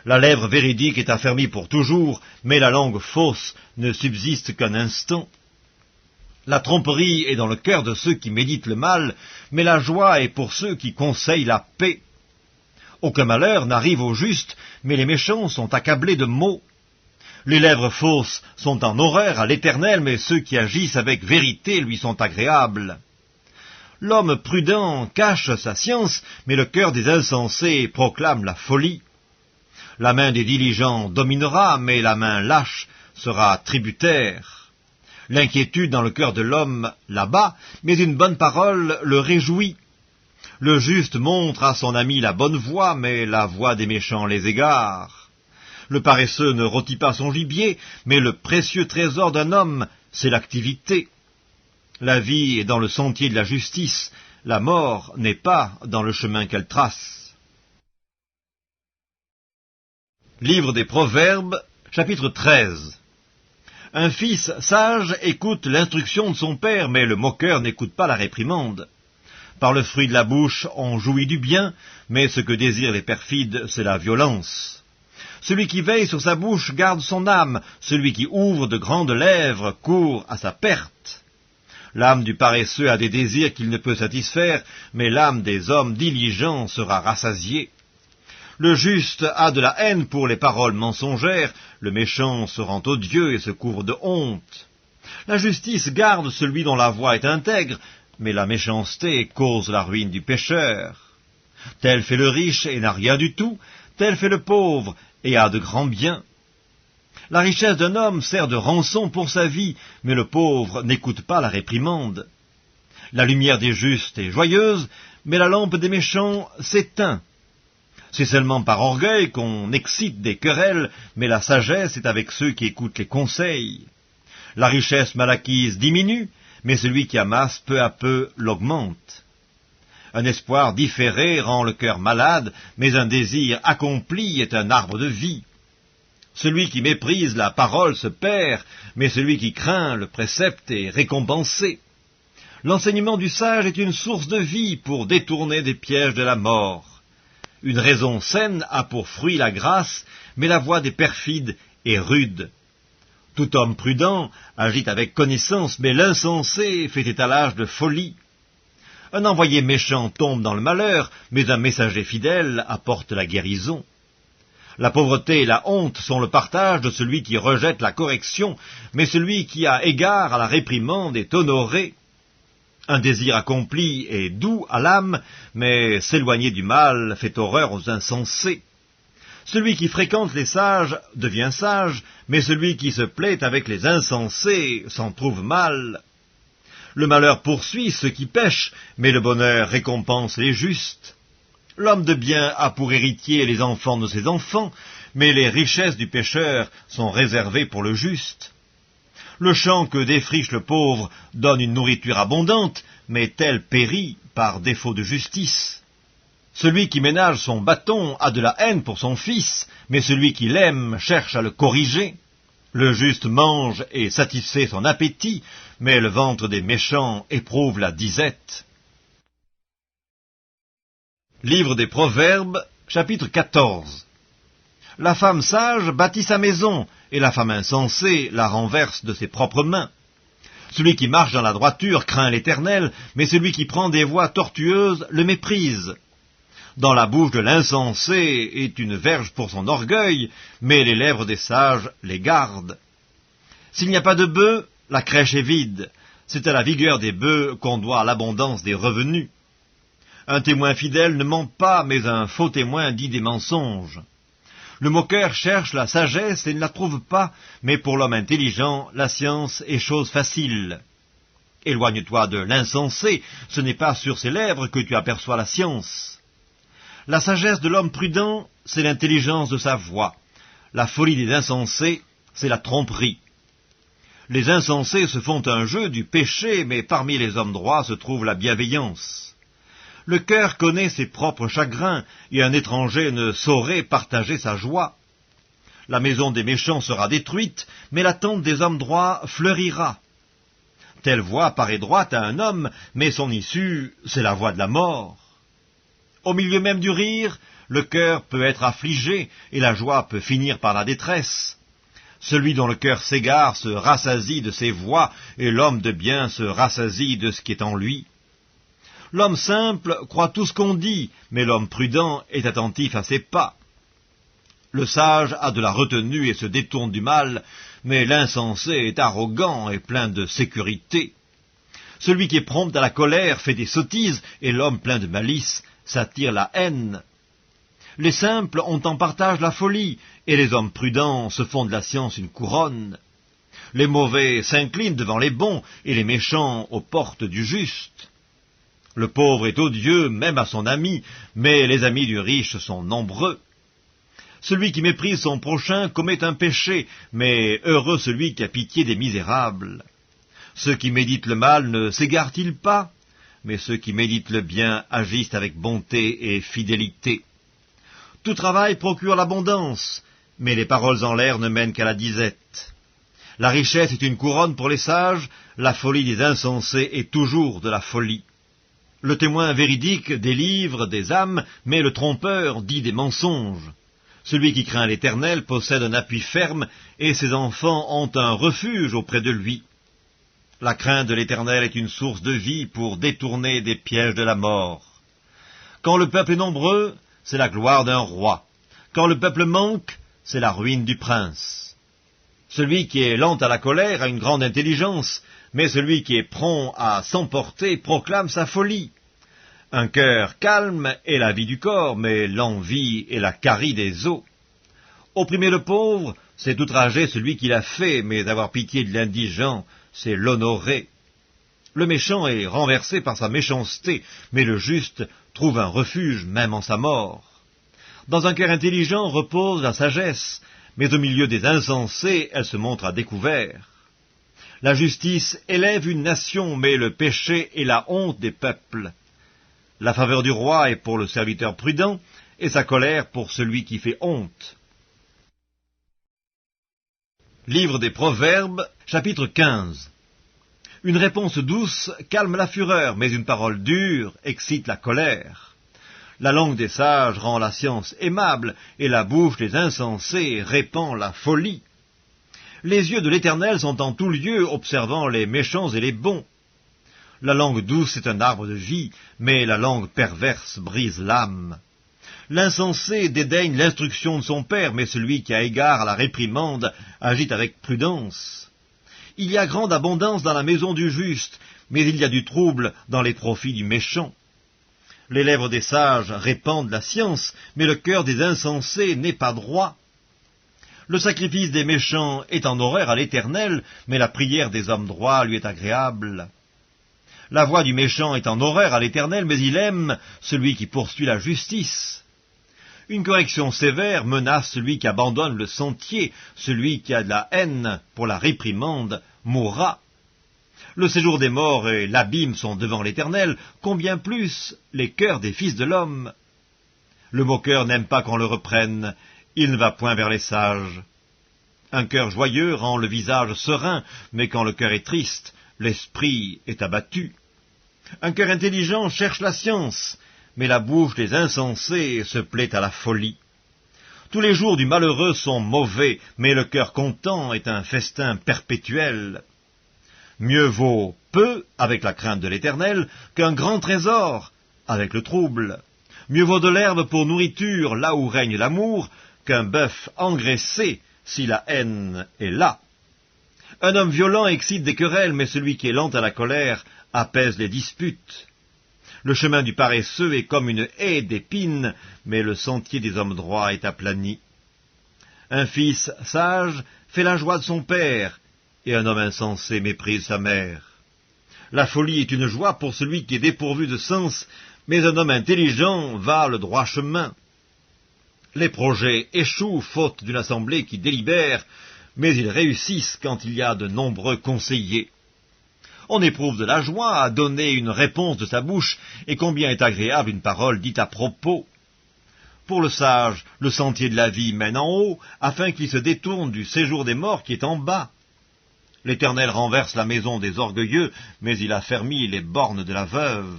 La lèvre véridique est affermie pour toujours, mais la langue fausse ne subsiste qu'un instant. La tromperie est dans le cœur de ceux qui méditent le mal, mais la joie est pour ceux qui conseillent la paix. Aucun malheur n'arrive aux justes, mais les méchants sont accablés de maux. Les lèvres fausses sont en horreur à l'Éternel, mais ceux qui agissent avec vérité lui sont agréables. L'homme prudent cache sa science, mais le cœur des insensés proclame la folie. La main des diligents dominera, mais la main lâche sera tributaire. L'inquiétude dans le cœur de l'homme l'abat, mais une bonne parole le réjouit. Le juste montre à son ami la bonne voie, mais la voie des méchants les égare. Le paresseux ne rôtit pas son gibier, mais le précieux trésor d'un homme, c'est l'activité. La vie est dans le sentier de la justice, la mort n'est pas dans le chemin qu'elle trace. Livre des Proverbes, chapitre 13. Un fils sage écoute l'instruction de son père, mais le moqueur n'écoute pas la réprimande. Par le fruit de la bouche, on jouit du bien, mais ce que désirent les perfides, c'est la violence. Celui qui veille sur sa bouche garde son âme, celui qui ouvre de grandes lèvres court à sa perte. L'âme du paresseux a des désirs qu'il ne peut satisfaire, mais l'âme des hommes diligents sera rassasiée. Le juste a de la haine pour les paroles mensongères, le méchant se rend odieux et se couvre de honte. La justice garde celui dont la voix est intègre, mais la méchanceté cause la ruine du pécheur. Tel fait le riche et n'a rien du tout, tel fait le pauvre et a de grands biens. La richesse d'un homme sert de rançon pour sa vie, mais le pauvre n'écoute pas la réprimande. La lumière des justes est joyeuse, mais la lampe des méchants s'éteint. C'est seulement par orgueil qu'on excite des querelles, mais la sagesse est avec ceux qui écoutent les conseils. La richesse mal acquise diminue, mais celui qui amasse peu à peu l'augmente. Un espoir différé rend le cœur malade, mais un désir accompli est un arbre de vie. Celui qui méprise la parole se perd, mais celui qui craint le précepte est récompensé. L'enseignement du sage est une source de vie pour détourner des pièges de la mort. Une raison saine a pour fruit la grâce, mais la voix des perfides est rude. Tout homme prudent agit avec connaissance, mais l'insensé fait étalage de folie. Un envoyé méchant tombe dans le malheur, mais un messager fidèle apporte la guérison. La pauvreté et la honte sont le partage de celui qui rejette la correction, mais celui qui a égard à la réprimande est honoré. Un désir accompli est doux à l'âme, mais s'éloigner du mal fait horreur aux insensés. Celui qui fréquente les sages devient sage, mais celui qui se plaît avec les insensés s'en trouve mal. Le malheur poursuit ceux qui pêchent, mais le bonheur récompense les justes. L'homme de bien a pour héritier les enfants de ses enfants, mais les richesses du pécheur sont réservées pour le juste. Le champ que défriche le pauvre donne une nourriture abondante, mais tel périt par défaut de justice. Celui qui ménage son bâton a de la haine pour son fils, mais celui qui l'aime cherche à le corriger. Le juste mange et satisfait son appétit, mais le ventre des méchants éprouve la disette. Livre des Proverbes, chapitre 14. La femme sage bâtit sa maison, et la femme insensée la renverse de ses propres mains. Celui qui marche dans la droiture craint l'Éternel, mais celui qui prend des voies tortueuses le méprise. Dans la bouche de l'insensé est une verge pour son orgueil, mais les lèvres des sages les gardent. S'il n'y a pas de bœufs, la crèche est vide. C'est à la vigueur des bœufs qu'on doit l'abondance des revenus. Un témoin fidèle ne ment pas, mais un faux témoin dit des mensonges. Le moqueur cherche la sagesse et ne la trouve pas, mais pour l'homme intelligent, la science est chose facile. Éloigne-toi de l'insensé, ce n'est pas sur ses lèvres que tu aperçois la science. La sagesse de l'homme prudent, c'est l'intelligence de sa voix. La folie des insensés, c'est la tromperie. Les insensés se font un jeu du péché, mais parmi les hommes droits se trouve la bienveillance. Le cœur connaît ses propres chagrins, et un étranger ne saurait partager sa joie. La maison des méchants sera détruite, mais la tente des hommes droits fleurira. Telle voie paraît droite à un homme, mais son issue, c'est la voie de la mort. Au milieu même du rire, le cœur peut être affligé, et la joie peut finir par la détresse. Celui dont le cœur s'égare se rassasie de ses voies, et l'homme de bien se rassasie de ce qui est en lui. L'homme simple croit tout ce qu'on dit, mais l'homme prudent est attentif à ses pas. Le sage a de la retenue et se détourne du mal, mais l'insensé est arrogant et plein de sécurité. Celui qui est prompt à la colère fait des sottises, et l'homme plein de malice s'attire la haine. Les simples ont en partage la folie, et les hommes prudents se font de la science une couronne. Les mauvais s'inclinent devant les bons, et les méchants aux portes du juste. Le pauvre est odieux, même à son ami, mais les amis du riche sont nombreux. Celui qui méprise son prochain commet un péché, mais heureux celui qui a pitié des misérables. Ceux qui méditent le mal ne s'égarent-ils pas? Mais ceux qui méditent le bien agissent avec bonté et fidélité. Tout travail procure l'abondance, mais les paroles en l'air ne mènent qu'à la disette. La richesse est une couronne pour les sages, la folie des insensés est toujours de la folie. Le témoin véridique délivre des âmes, mais le trompeur dit des mensonges. Celui qui craint l'Éternel possède un appui ferme, et ses enfants ont un refuge auprès de lui. La crainte de l'Éternel est une source de vie pour détourner des pièges de la mort. Quand le peuple est nombreux, c'est la gloire d'un roi. Quand le peuple manque, c'est la ruine du prince. Celui qui est lent à la colère a une grande intelligence, mais celui qui est prompt à s'emporter proclame sa folie. Un cœur calme est la vie du corps, mais l'envie est la carie des os. Opprimer le pauvre, c'est outrager celui qui l'a fait, mais avoir pitié de l'indigent, c'est l'honorer. Le méchant est renversé par sa méchanceté, mais le juste trouve un refuge même en sa mort. Dans un cœur intelligent repose la sagesse, mais au milieu des insensés, elle se montre à découvert. La justice élève une nation, mais le péché est la honte des peuples. La faveur du roi est pour le serviteur prudent, et sa colère pour celui qui fait honte. Livre des Proverbes, chapitre 15. Une réponse douce calme la fureur, mais une parole dure excite la colère. La langue des sages rend la science aimable, et la bouche des insensés répand la folie. Les yeux de l'Éternel sont en tout lieu, observant les méchants et les bons. La langue douce est un arbre de vie, mais la langue perverse brise l'âme. L'insensé dédaigne l'instruction de son père, mais celui qui a égard à la réprimande agit avec prudence. Il y a grande abondance dans la maison du juste, mais il y a du trouble dans les profits du méchant. Les lèvres des sages répandent la science, mais le cœur des insensés n'est pas droit. Le sacrifice des méchants est en horreur à l'Éternel, mais la prière des hommes droits lui est agréable. La voie du méchant est en horreur à l'Éternel, mais il aime celui qui poursuit la justice. Une correction sévère menace celui qui abandonne le sentier, celui qui a de la haine pour la réprimande mourra. Le séjour des morts et l'abîme sont devant l'Éternel, combien plus les cœurs des fils de l'homme. Le moqueur n'aime pas qu'on le reprenne, il ne va point vers les sages. Un cœur joyeux rend le visage serein, mais quand le cœur est triste, l'esprit est abattu. Un cœur intelligent cherche la science, mais la bouche des insensés se plaît à la folie. Tous les jours du malheureux sont mauvais, mais le cœur content est un festin perpétuel. Mieux vaut peu avec la crainte de l'Éternel qu'un grand trésor avec le trouble. Mieux vaut de l'herbe pour nourriture là où règne l'amour qu'un bœuf engraissé si la haine est là. Un homme violent excite des querelles, mais celui qui est lent à la colère apaise les disputes. Le chemin du paresseux est comme une haie d'épines, mais le sentier des hommes droits est aplani. Un fils sage fait la joie de son père, et un homme insensé méprise sa mère. La folie est une joie pour celui qui est dépourvu de sens, mais un homme intelligent va le droit chemin. Les projets échouent faute d'une assemblée qui délibère, mais ils réussissent quand il y a de nombreux conseillers. On éprouve de la joie à donner une réponse de sa bouche, et combien est agréable une parole dite à propos. Pour le sage, le sentier de la vie mène en haut, afin qu'il se détourne du séjour des morts qui est en bas. L'Éternel renverse la maison des orgueilleux, mais il affermit les bornes de la veuve.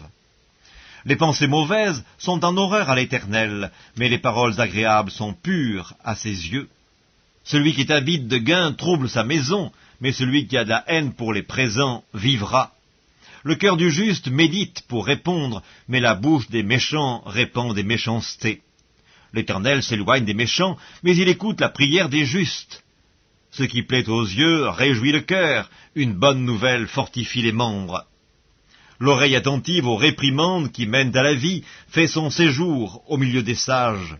Les pensées mauvaises sont en horreur à l'Éternel, mais les paroles agréables sont pures à ses yeux. Celui qui est avide de gain trouble sa maison, mais celui qui a de la haine pour les présents vivra. Le cœur du juste médite pour répondre, mais la bouche des méchants répand des méchancetés. L'Éternel s'éloigne des méchants, mais il écoute la prière des justes. Ce qui plaît aux yeux réjouit le cœur, une bonne nouvelle fortifie les membres. L'oreille attentive aux réprimandes qui mènent à la vie fait son séjour au milieu des sages.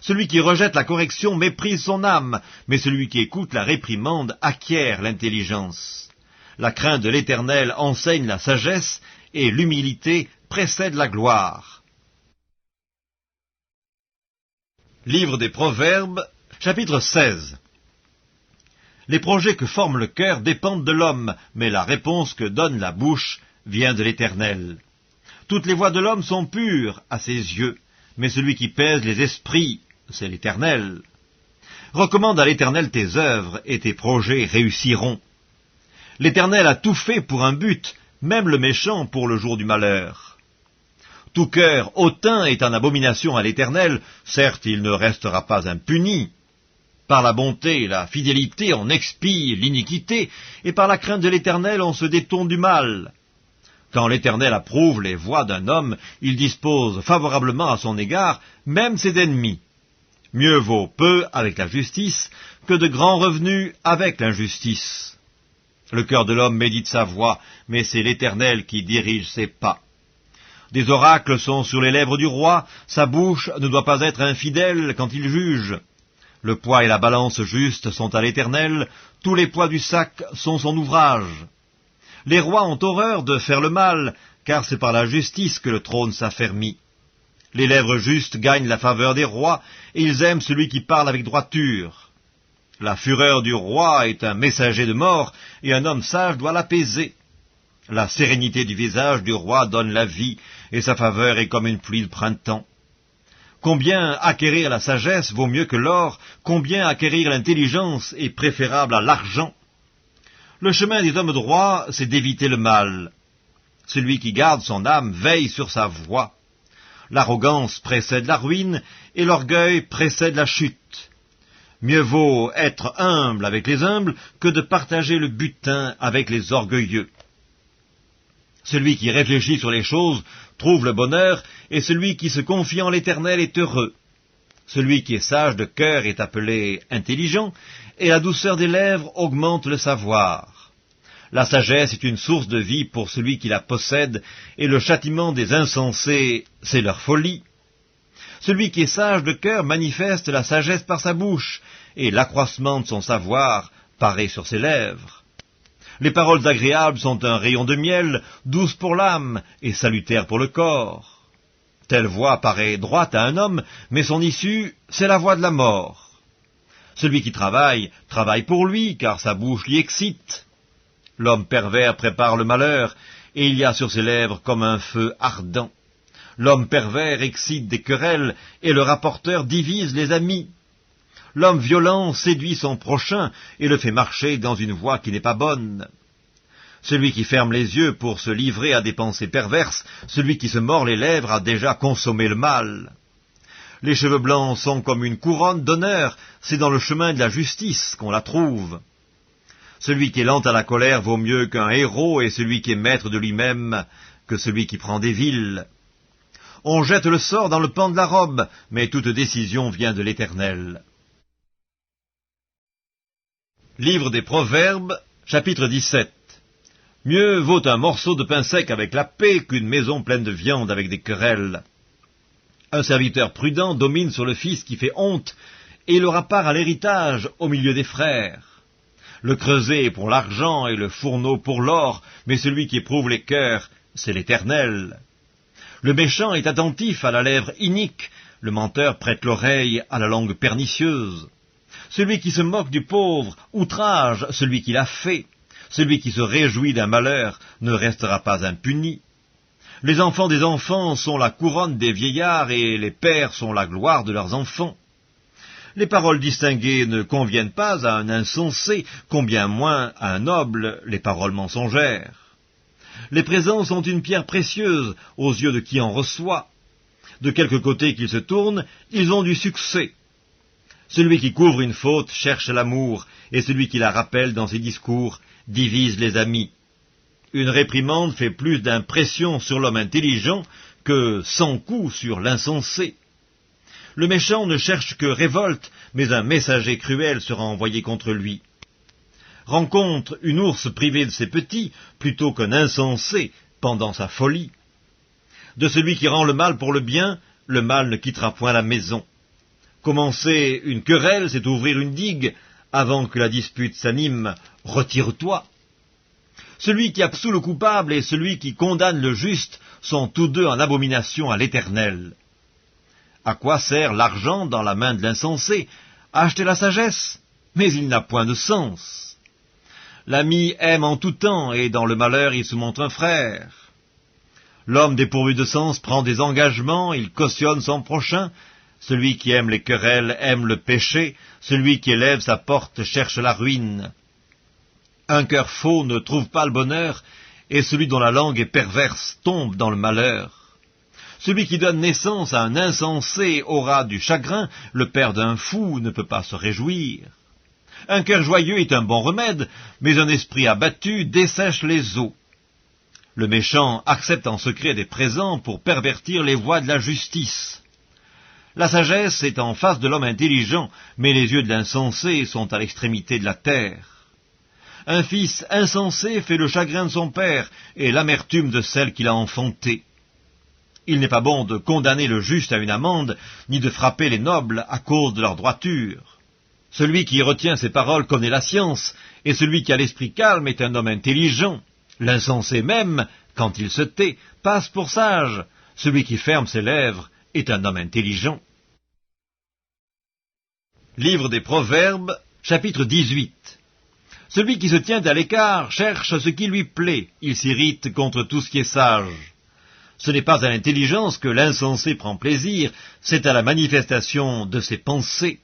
Celui qui rejette la correction méprise son âme, mais celui qui écoute la réprimande acquiert l'intelligence. La crainte de l'Éternel enseigne la sagesse, et l'humilité précède la gloire. Livre des Proverbes, chapitre 16. Les projets que forme le cœur dépendent de l'homme, mais la réponse que donne la bouche vient de l'Éternel. Toutes les voies de l'homme sont pures à ses yeux, mais celui qui pèse les esprits, c'est l'Éternel. Recommande à l'Éternel tes œuvres, et tes projets réussiront. L'Éternel a tout fait pour un but, même le méchant pour le jour du malheur. Tout cœur hautain est en abomination à l'Éternel, certes il ne restera pas impuni. Par la bonté et la fidélité on expie l'iniquité, et par la crainte de l'Éternel on se détourne du mal. Quand l'Éternel approuve les voies d'un homme, il dispose favorablement à son égard, même ses ennemis. Mieux vaut peu avec la justice que de grands revenus avec l'injustice. Le cœur de l'homme médite sa voie, mais c'est l'Éternel qui dirige ses pas. Des oracles sont sur les lèvres du roi, sa bouche ne doit pas être infidèle quand il juge. Le poids et la balance juste sont à l'Éternel, tous les poids du sac sont son ouvrage. Les rois ont horreur de faire le mal, car c'est par la justice que le trône s'affermit. Les lèvres justes gagnent la faveur des rois, et ils aiment celui qui parle avec droiture. La fureur du roi est un messager de mort, et un homme sage doit l'apaiser. La sérénité du visage du roi donne la vie, et sa faveur est comme une pluie de printemps. Combien acquérir la sagesse vaut mieux que l'or, combien acquérir l'intelligence est préférable à l'argent. Le chemin des hommes droits, c'est d'éviter le mal. Celui qui garde son âme veille sur sa voie. L'arrogance précède la ruine, et l'orgueil précède la chute. Mieux vaut être humble avec les humbles que de partager le butin avec les orgueilleux. Celui qui réfléchit sur les choses trouve le bonheur, et celui qui se confie en l'Éternel est heureux. Celui qui est sage de cœur est appelé intelligent, et la douceur des lèvres augmente le savoir. La sagesse est une source de vie pour celui qui la possède, et le châtiment des insensés, c'est leur folie. Celui qui est sage de cœur manifeste la sagesse par sa bouche, et l'accroissement de son savoir paraît sur ses lèvres. Les paroles agréables sont un rayon de miel, douces pour l'âme et salutaires pour le corps. Telle voie paraît droite à un homme, mais son issue, c'est la voie de la mort. Celui qui travaille, travaille pour lui, car sa bouche l'y excite. L'homme pervers prépare le malheur, et il y a sur ses lèvres comme un feu ardent. L'homme pervers excite des querelles, et le rapporteur divise les amis. L'homme violent séduit son prochain, et le fait marcher dans une voie qui n'est pas bonne. Celui qui ferme les yeux pour se livrer à des pensées perverses, celui qui se mord les lèvres a déjà consommé le mal. Les cheveux blancs sont comme une couronne d'honneur, c'est dans le chemin de la justice qu'on la trouve. Celui qui est lent à la colère vaut mieux qu'un héros, et celui qui est maître de lui-même que celui qui prend des villes. On jette le sort dans le pan de la robe, mais toute décision vient de l'Éternel. Livre des Proverbes, chapitre 17. Mieux vaut un morceau de pain sec avec la paix qu'une maison pleine de viande avec des querelles. Un serviteur prudent domine sur le fils qui fait honte, et il aura part à l'héritage au milieu des frères. Le creuset est pour l'argent et le fourneau pour l'or, mais celui qui éprouve les cœurs, c'est l'Éternel. Le méchant est attentif à la lèvre inique, le menteur prête l'oreille à la langue pernicieuse. Celui qui se moque du pauvre outrage celui qui l'a fait. Celui qui se réjouit d'un malheur ne restera pas impuni. Les enfants des enfants sont la couronne des vieillards, et les pères sont la gloire de leurs enfants. Les paroles distinguées ne conviennent pas à un insensé, combien moins à un noble les paroles mensongères. Les présents sont une pierre précieuse aux yeux de qui en reçoit. De quelque côté qu'ils se tournent, ils ont du succès. Celui qui couvre une faute cherche l'amour, et celui qui la rappelle dans ses discours divise les amis. Une réprimande fait plus d'impression sur l'homme intelligent que 100 coups sur l'insensé. Le méchant ne cherche que révolte, mais un messager cruel sera envoyé contre lui. Rencontre une ours privée de ses petits, plutôt qu'un insensé pendant sa folie. De celui qui rend le mal pour le bien, le mal ne quittera point la maison. Commencer une querelle, c'est ouvrir une digue. Avant que la dispute s'anime, retire-toi. Celui qui absout le coupable et celui qui condamne le juste sont tous deux en abomination à l'Éternel. À quoi sert l'argent dans la main de l'insensé? À acheter la sagesse, mais il n'a point de sens. L'ami aime en tout temps, et dans le malheur il se montre un frère. L'homme dépourvu de sens prend des engagements, il cautionne son prochain. Celui qui aime les querelles aime le péché, celui qui élève sa porte cherche la ruine. Un cœur faux ne trouve pas le bonheur, et celui dont la langue est perverse tombe dans le malheur. Celui qui donne naissance à un insensé aura du chagrin, le père d'un fou ne peut pas se réjouir. Un cœur joyeux est un bon remède, mais un esprit abattu dessèche les eaux. Le méchant accepte en secret des présents pour pervertir les voies de la justice. La sagesse est en face de l'homme intelligent, mais les yeux de l'insensé sont à l'extrémité de la terre. Un fils insensé fait le chagrin de son père et l'amertume de celle qu'il a enfantée. Il n'est pas bon de condamner le juste à une amende, ni de frapper les nobles à cause de leur droiture. Celui qui retient ses paroles connaît la science, et celui qui a l'esprit calme est un homme intelligent. L'insensé même, quand il se tait, passe pour sage. Celui qui ferme ses lèvres est un homme intelligent. Livre des Proverbes, chapitre 18. Celui qui se tient à l'écart cherche ce qui lui plaît, il s'irrite contre tout ce qui est sage. Ce n'est pas à l'intelligence que l'insensé prend plaisir, c'est à la manifestation de ses pensées.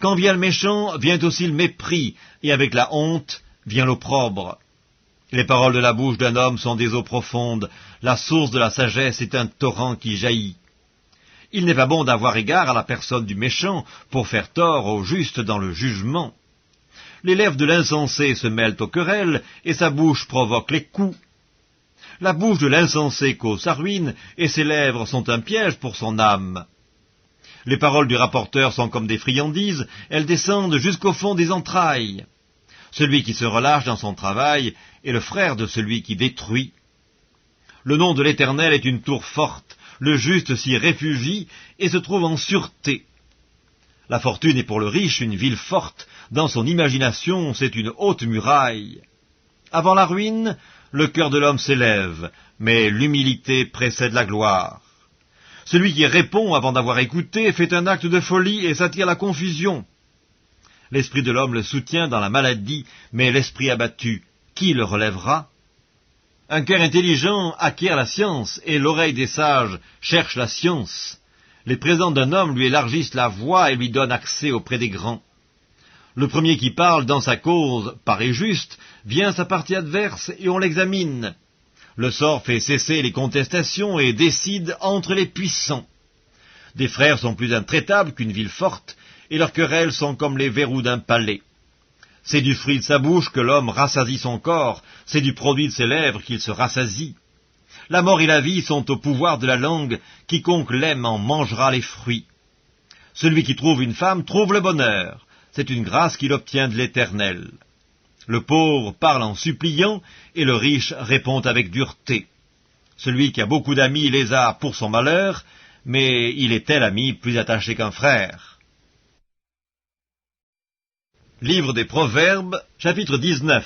Quand vient le méchant, vient aussi le mépris, et avec la honte vient l'opprobre. Les paroles de la bouche d'un homme sont des eaux profondes, la source de la sagesse est un torrent qui jaillit. Il n'est pas bon d'avoir égard à la personne du méchant pour faire tort au juste dans le jugement. Les lèvres de l'insensé se mêlent aux querelles, et sa bouche provoque les coups. La bouche de l'insensé cause sa ruine, et ses lèvres sont un piège pour son âme. Les paroles du rapporteur sont comme des friandises, elles descendent jusqu'au fond des entrailles. Celui qui se relâche dans son travail est le frère de celui qui détruit. Le nom de l'Éternel est une tour forte, le juste s'y réfugie et se trouve en sûreté. La fortune est pour le riche une ville forte, dans son imagination c'est une haute muraille. Avant la ruine, le cœur de l'homme s'élève, mais l'humilité précède la gloire. Celui qui répond avant d'avoir écouté fait un acte de folie et s'attire la confusion. L'esprit de l'homme le soutient dans la maladie, mais l'esprit abattu, qui le relèvera? Un cœur intelligent acquiert la science, et l'oreille des sages cherche la science. Les présents d'un homme lui élargissent la voie et lui donnent accès auprès des grands. Le premier qui parle dans sa cause paraît juste, vient sa partie adverse et on l'examine. Le sort fait cesser les contestations et décide entre les puissants. Des frères sont plus intraitables qu'une ville forte, et leurs querelles sont comme les verrous d'un palais. C'est du fruit de sa bouche que l'homme rassasie son corps, c'est du produit de ses lèvres qu'il se rassasie. La mort et la vie sont au pouvoir de la langue, quiconque l'aime en mangera les fruits. Celui qui trouve une femme trouve le bonheur, c'est une grâce qu'il obtient de l'Éternel. Le pauvre parle en suppliant, et le riche répond avec dureté. Celui qui a beaucoup d'amis les a pour son malheur, mais il est tel ami plus attaché qu'un frère. Livre des Proverbes, chapitre 19.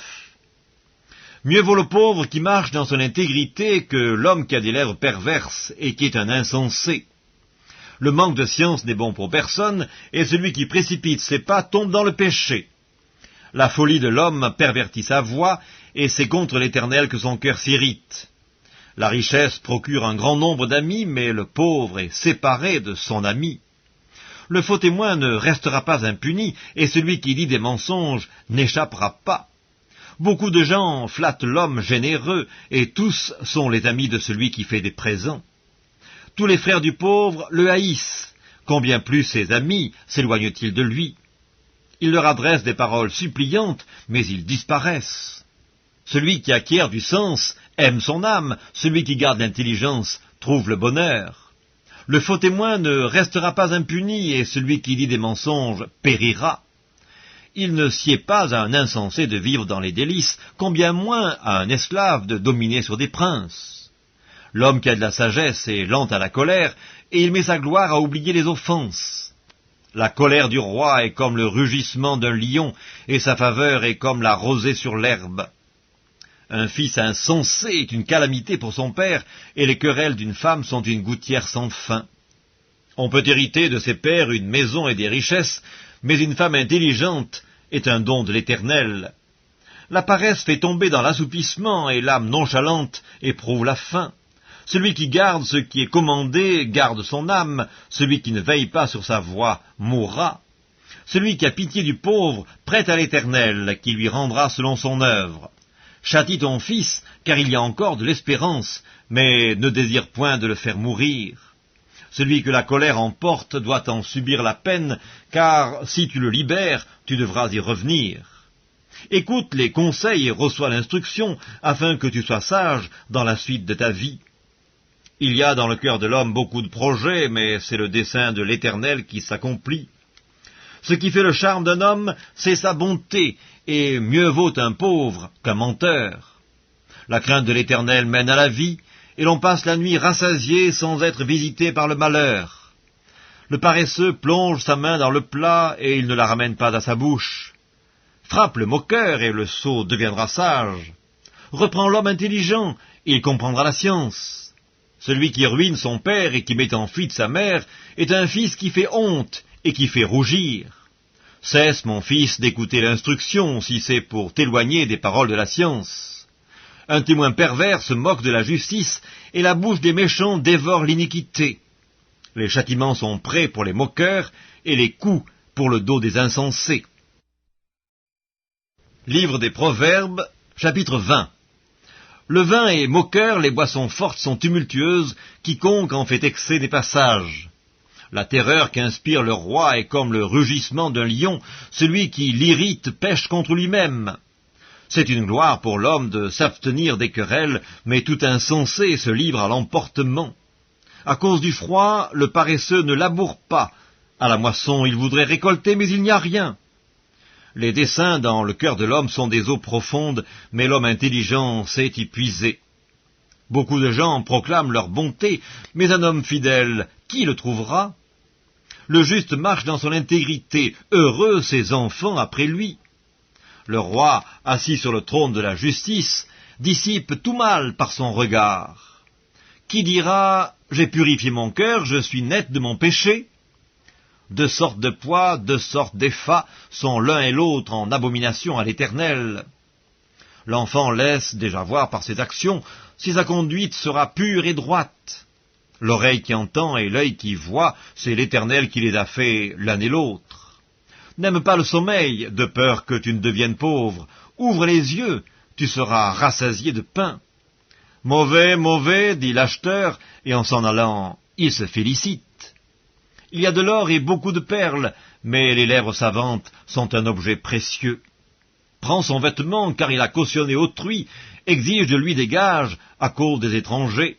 Mieux vaut le pauvre qui marche dans son intégrité que l'homme qui a des lèvres perverses et qui est un insensé. Le manque de science n'est bon pour personne, et celui qui précipite ses pas tombe dans le péché. La folie de l'homme pervertit sa voix, et c'est contre l'Éternel que son cœur s'irrite. La richesse procure un grand nombre d'amis, mais le pauvre est séparé de son ami. Le faux témoin ne restera pas impuni, et celui qui dit des mensonges n'échappera pas. Beaucoup de gens flattent l'homme généreux, et tous sont les amis de celui qui fait des présents. Tous les frères du pauvre le haïssent, combien plus ses amis s'éloignent-ils de lui? Il leur adresse des paroles suppliantes, mais ils disparaissent. Celui qui acquiert du sens aime son âme, celui qui garde l'intelligence trouve le bonheur. Le faux témoin ne restera pas impuni, et celui qui dit des mensonges périra. Il ne sied pas à un insensé de vivre dans les délices, combien moins à un esclave de dominer sur des princes. L'homme qui a de la sagesse est lent à la colère, et il met sa gloire à oublier les offenses. La colère du roi est comme le rugissement d'un lion, et sa faveur est comme la rosée sur l'herbe. Un fils insensé est une calamité pour son père, et les querelles d'une femme sont une gouttière sans fin. On peut hériter de ses pères une maison et des richesses, mais une femme intelligente est un don de l'Éternel. La paresse fait tomber dans l'assoupissement, et l'âme nonchalante éprouve la faim. Celui qui garde ce qui est commandé garde son âme, celui qui ne veille pas sur sa voie mourra. Celui qui a pitié du pauvre prête à l'Éternel, qui lui rendra selon son œuvre. Châtie ton fils, car il y a encore de l'espérance, mais ne désire point de le faire mourir. Celui que la colère emporte doit en subir la peine, car si tu le libères, tu devras y revenir. Écoute les conseils et reçois l'instruction, afin que tu sois sage dans la suite de ta vie. Il y a dans le cœur de l'homme beaucoup de projets, mais c'est le dessein de l'Éternel qui s'accomplit. Ce qui fait le charme d'un homme, c'est sa bonté, et mieux vaut un pauvre qu'un menteur. La crainte de l'Éternel mène à la vie, et l'on passe la nuit rassasié sans être visité par le malheur. Le paresseux plonge sa main dans le plat, et il ne la ramène pas à sa bouche. Frappe le moqueur, et le sot deviendra sage. Reprends l'homme intelligent, et il comprendra la science. Celui qui ruine son père et qui met en fuite sa mère est un fils qui fait honte et qui fait rougir. Cesse, mon fils, d'écouter l'instruction, si c'est pour t'éloigner des paroles de la science. Un témoin pervers se moque de la justice, et la bouche des méchants dévore l'iniquité. Les châtiments sont prêts pour les moqueurs, et les coups pour le dos des insensés. Livre des Proverbes, chapitre 20. Le vin est moqueur, les boissons fortes sont tumultueuses, quiconque en fait excès des passages. La terreur qu'inspire le roi est comme le rugissement d'un lion, celui qui l'irrite pêche contre lui-même. C'est une gloire pour l'homme de s'abstenir des querelles, mais tout insensé se livre à l'emportement. À cause du froid, le paresseux ne laboure pas. À la moisson, il voudrait récolter, mais il n'y a rien. Les desseins dans le cœur de l'homme sont des eaux profondes, mais l'homme intelligent sait y puiser. Beaucoup de gens proclament leur bonté, mais un homme fidèle, qui le trouvera? Le juste marche dans son intégrité, heureux ses enfants après lui. Le roi, assis sur le trône de la justice, dissipe tout mal par son regard. Qui dira « J'ai purifié mon cœur, je suis net de mon péché » Deux sortes de poids, deux sortes d'effats sont l'un et l'autre en abomination à l'Éternel. L'enfant laisse déjà voir par ses actions si sa conduite sera pure et droite. L'oreille qui entend et l'œil qui voit, c'est l'Éternel qui les a faits l'un et l'autre. N'aime pas le sommeil, de peur que tu ne deviennes pauvre. Ouvre les yeux, tu seras rassasié de pain. Mauvais, mauvais, dit l'acheteur, et en s'en allant, il se félicite. Il y a de l'or et beaucoup de perles, mais les lèvres savantes sont un objet précieux. Prends son vêtement, car il a cautionné autrui, exige de lui des gages à cause des étrangers.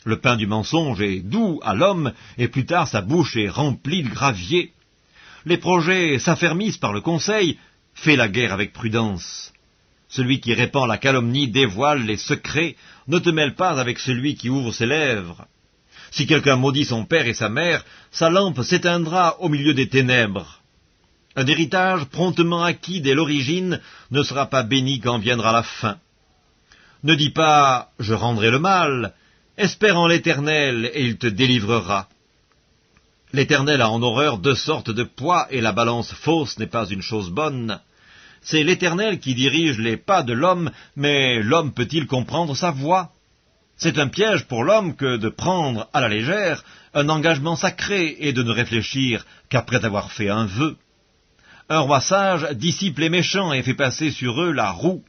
Le pain du mensonge est doux à l'homme, et plus tard sa bouche est remplie de gravier. Les projets s'affermissent par le conseil, fais la guerre avec prudence. Celui qui répand la calomnie dévoile les secrets, ne te mêle pas avec celui qui ouvre ses lèvres. Si quelqu'un maudit son père et sa mère, sa lampe s'éteindra au milieu des ténèbres. Un héritage promptement acquis dès l'origine ne sera pas béni quand viendra la fin. Ne dis pas « je rendrai le mal », espère en l'Éternel et il te délivrera. L'Éternel a en horreur deux sortes de poids et la balance fausse n'est pas une chose bonne. C'est l'Éternel qui dirige les pas de l'homme, mais l'homme peut-il comprendre sa voie? C'est un piège pour l'homme que de prendre à la légère un engagement sacré et de ne réfléchir qu'après avoir fait un vœu. Un roi sage dissipe les méchants et fait passer sur eux la roue.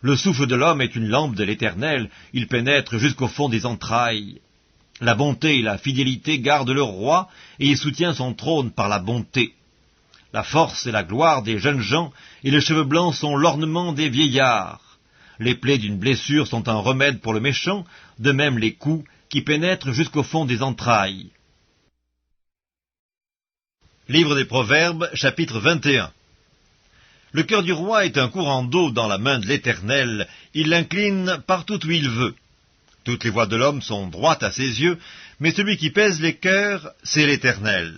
Le souffle de l'homme est une lampe de l'Éternel, il pénètre jusqu'au fond des entrailles. La bonté et la fidélité gardent le roi, et il soutient son trône par la bonté. La force et la gloire des jeunes gens, et les cheveux blancs sont l'ornement des vieillards. Les plaies d'une blessure sont un remède pour le méchant, de même les coups qui pénètrent jusqu'au fond des entrailles. Livre des Proverbes, chapitre 21. Le cœur du roi est un courant d'eau dans la main de l'Éternel, il l'incline partout où il veut. Toutes les voies de l'homme sont droites à ses yeux, mais celui qui pèse les cœurs, c'est l'Éternel.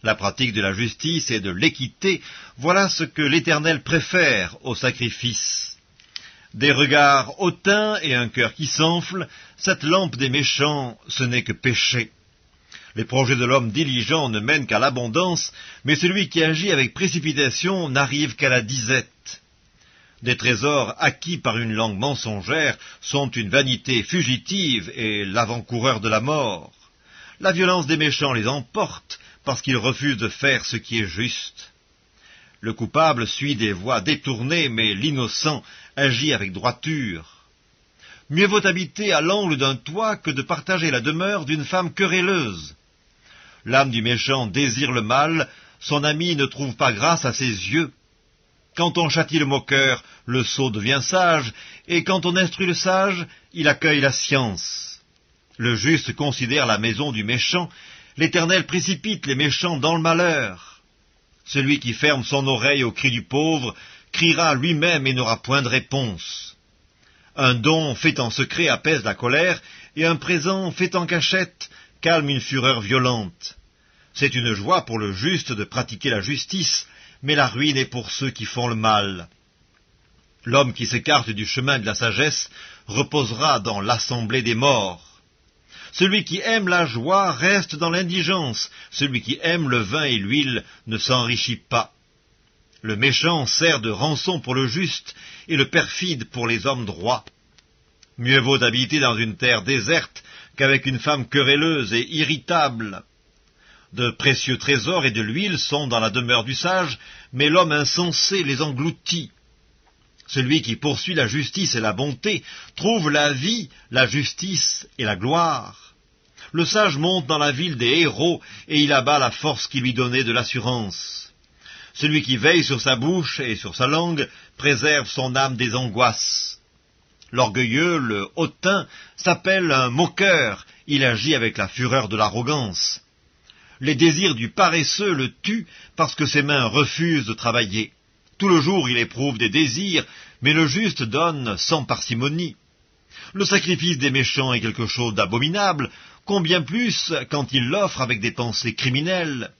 La pratique de la justice et de l'équité, voilà ce que l'Éternel préfère au sacrifice. Des regards hautains et un cœur qui s'enfle, cette lampe des méchants, ce n'est que péché. Les projets de l'homme diligent ne mènent qu'à l'abondance, mais celui qui agit avec précipitation n'arrive qu'à la disette. Des trésors acquis par une langue mensongère sont une vanité fugitive et l'avant-coureur de la mort. La violence des méchants les emporte parce qu'ils refusent de faire ce qui est juste. Le coupable suit des voies détournées, mais l'innocent agit avec droiture. Mieux vaut habiter à l'angle d'un toit que de partager la demeure d'une femme querelleuse. L'âme du méchant désire le mal, son ami ne trouve pas grâce à ses yeux. Quand on châtie le moqueur, le sot devient sage, et quand on instruit le sage, il accueille la science. Le juste considère la maison du méchant, l'Éternel précipite les méchants dans le malheur. Celui qui ferme son oreille au cri du pauvre criera lui-même et n'aura point de réponse. Un don fait en secret apaise la colère, et un présent fait en cachette calme une fureur violente. C'est une joie pour le juste de pratiquer la justice, mais la ruine est pour ceux qui font le mal. L'homme qui s'écarte du chemin de la sagesse reposera dans l'assemblée des morts. Celui qui aime la joie reste dans l'indigence, celui qui aime le vin et l'huile ne s'enrichit pas. Le méchant sert de rançon pour le juste, et le perfide pour les hommes droits. Mieux vaut d'habiter dans une terre déserte qu'avec une femme querelleuse et irritable. De précieux trésors et de l'huile sont dans la demeure du sage, mais l'homme insensé les engloutit. Celui qui poursuit la justice et la bonté trouve la vie, la justice et la gloire. Le sage monte dans la ville des héros, et il abat la force qui lui donnait de l'assurance. Celui qui veille sur sa bouche et sur sa langue préserve son âme des angoisses. L'orgueilleux, le hautain, s'appelle un moqueur, il agit avec la fureur de l'arrogance. Les désirs du paresseux le tuent parce que ses mains refusent de travailler. Tout le jour il éprouve des désirs, mais le juste donne sans parcimonie. Le sacrifice des méchants est quelque chose d'abominable, combien plus quand il l'offre avec des pensées criminelles.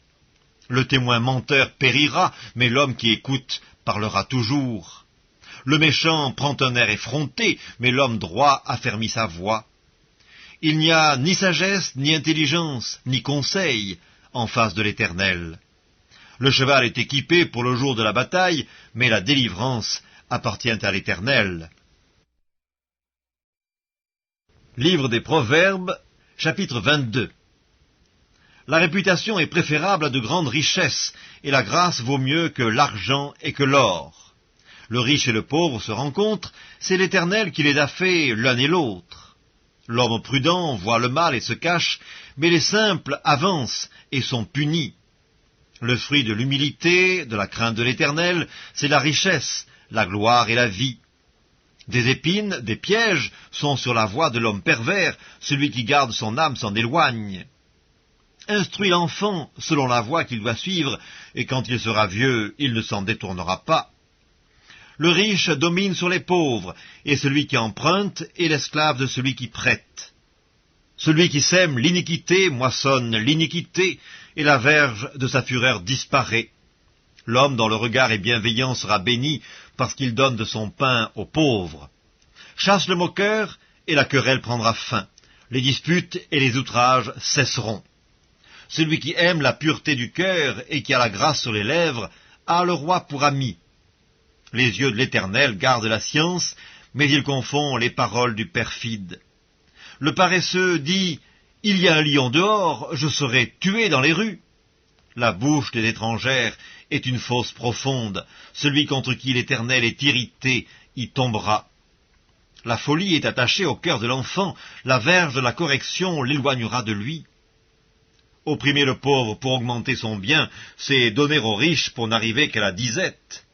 Le témoin menteur périra, mais l'homme qui écoute parlera toujours. Le méchant prend un air effronté, mais l'homme droit affermit sa voix. Il n'y a ni sagesse, ni intelligence, ni conseil en face de l'Éternel. Le cheval est équipé pour le jour de la bataille, mais la délivrance appartient à l'Éternel. Livre des Proverbes, chapitre 22. La réputation est préférable à de grandes richesses, et la grâce vaut mieux que l'argent et que l'or. Le riche et le pauvre se rencontrent, c'est l'Éternel qui les a faits l'un et l'autre. L'homme prudent voit le mal et se cache, mais les simples avancent et sont punis. Le fruit de l'humilité, de la crainte de l'Éternel, c'est la richesse, la gloire et la vie. Des épines, des pièges sont sur la voie de l'homme pervers, celui qui garde son âme s'en éloigne. Instruis l'enfant selon la voie qu'il doit suivre, et quand il sera vieux, il ne s'en détournera pas. Le riche domine sur les pauvres, et celui qui emprunte est l'esclave de celui qui prête. Celui qui sème l'iniquité moissonne l'iniquité, et la verge de sa fureur disparaît. L'homme dont le regard est bienveillant sera béni, parce qu'il donne de son pain aux pauvres. Chasse le moqueur, et la querelle prendra fin. Les disputes et les outrages cesseront. Celui qui aime la pureté du cœur et qui a la grâce sur les lèvres a le roi pour ami. Les yeux de l'Éternel gardent la science, mais il confond les paroles du perfide. Le paresseux dit « Il y a un lion dehors, je serai tué dans les rues ». La bouche des étrangères est une fosse profonde. Celui contre qui l'Éternel est irrité y tombera. La folie est attachée au cœur de l'enfant, la verge de la correction l'éloignera de lui. Opprimer le pauvre pour augmenter son bien, c'est donner aux riches pour n'arriver qu'à la disette.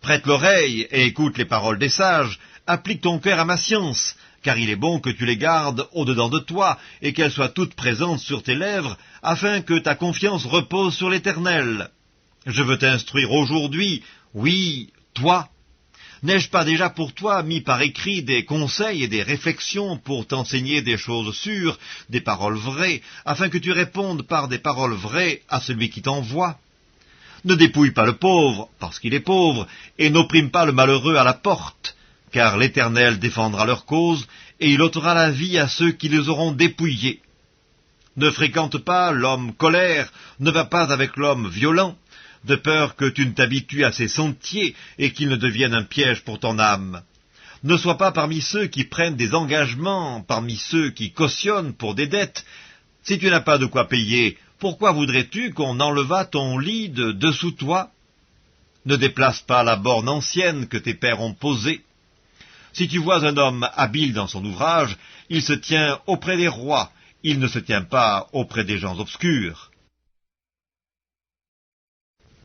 Prête l'oreille et écoute les paroles des sages, applique ton cœur à ma science, car il est bon que tu les gardes au-dedans de toi, et qu'elles soient toutes présentes sur tes lèvres, afin que ta confiance repose sur l'Éternel. Je veux t'instruire aujourd'hui, oui, toi. N'ai-je pas déjà pour toi mis par écrit des conseils et des réflexions pour t'enseigner des choses sûres, des paroles vraies, afin que tu répondes par des paroles vraies à celui qui t'envoie? Ne dépouille pas le pauvre, parce qu'il est pauvre, et n'opprime pas le malheureux à la porte, car l'Éternel défendra leur cause, et il ôtera la vie à ceux qui les auront dépouillés. Ne fréquente pas l'homme colère, ne va pas avec l'homme violent, de peur que tu ne t'habitues à ses sentiers et qu'il ne devienne un piège pour ton âme. Ne sois pas parmi ceux qui prennent des engagements, parmi ceux qui cautionnent pour des dettes. Si tu n'as pas de quoi payer, pourquoi voudrais-tu qu'on enlevât ton lit de dessous toi? Ne déplace pas la borne ancienne que tes pères ont posée. Si tu vois un homme habile dans son ouvrage, il se tient auprès des rois, il ne se tient pas auprès des gens obscurs.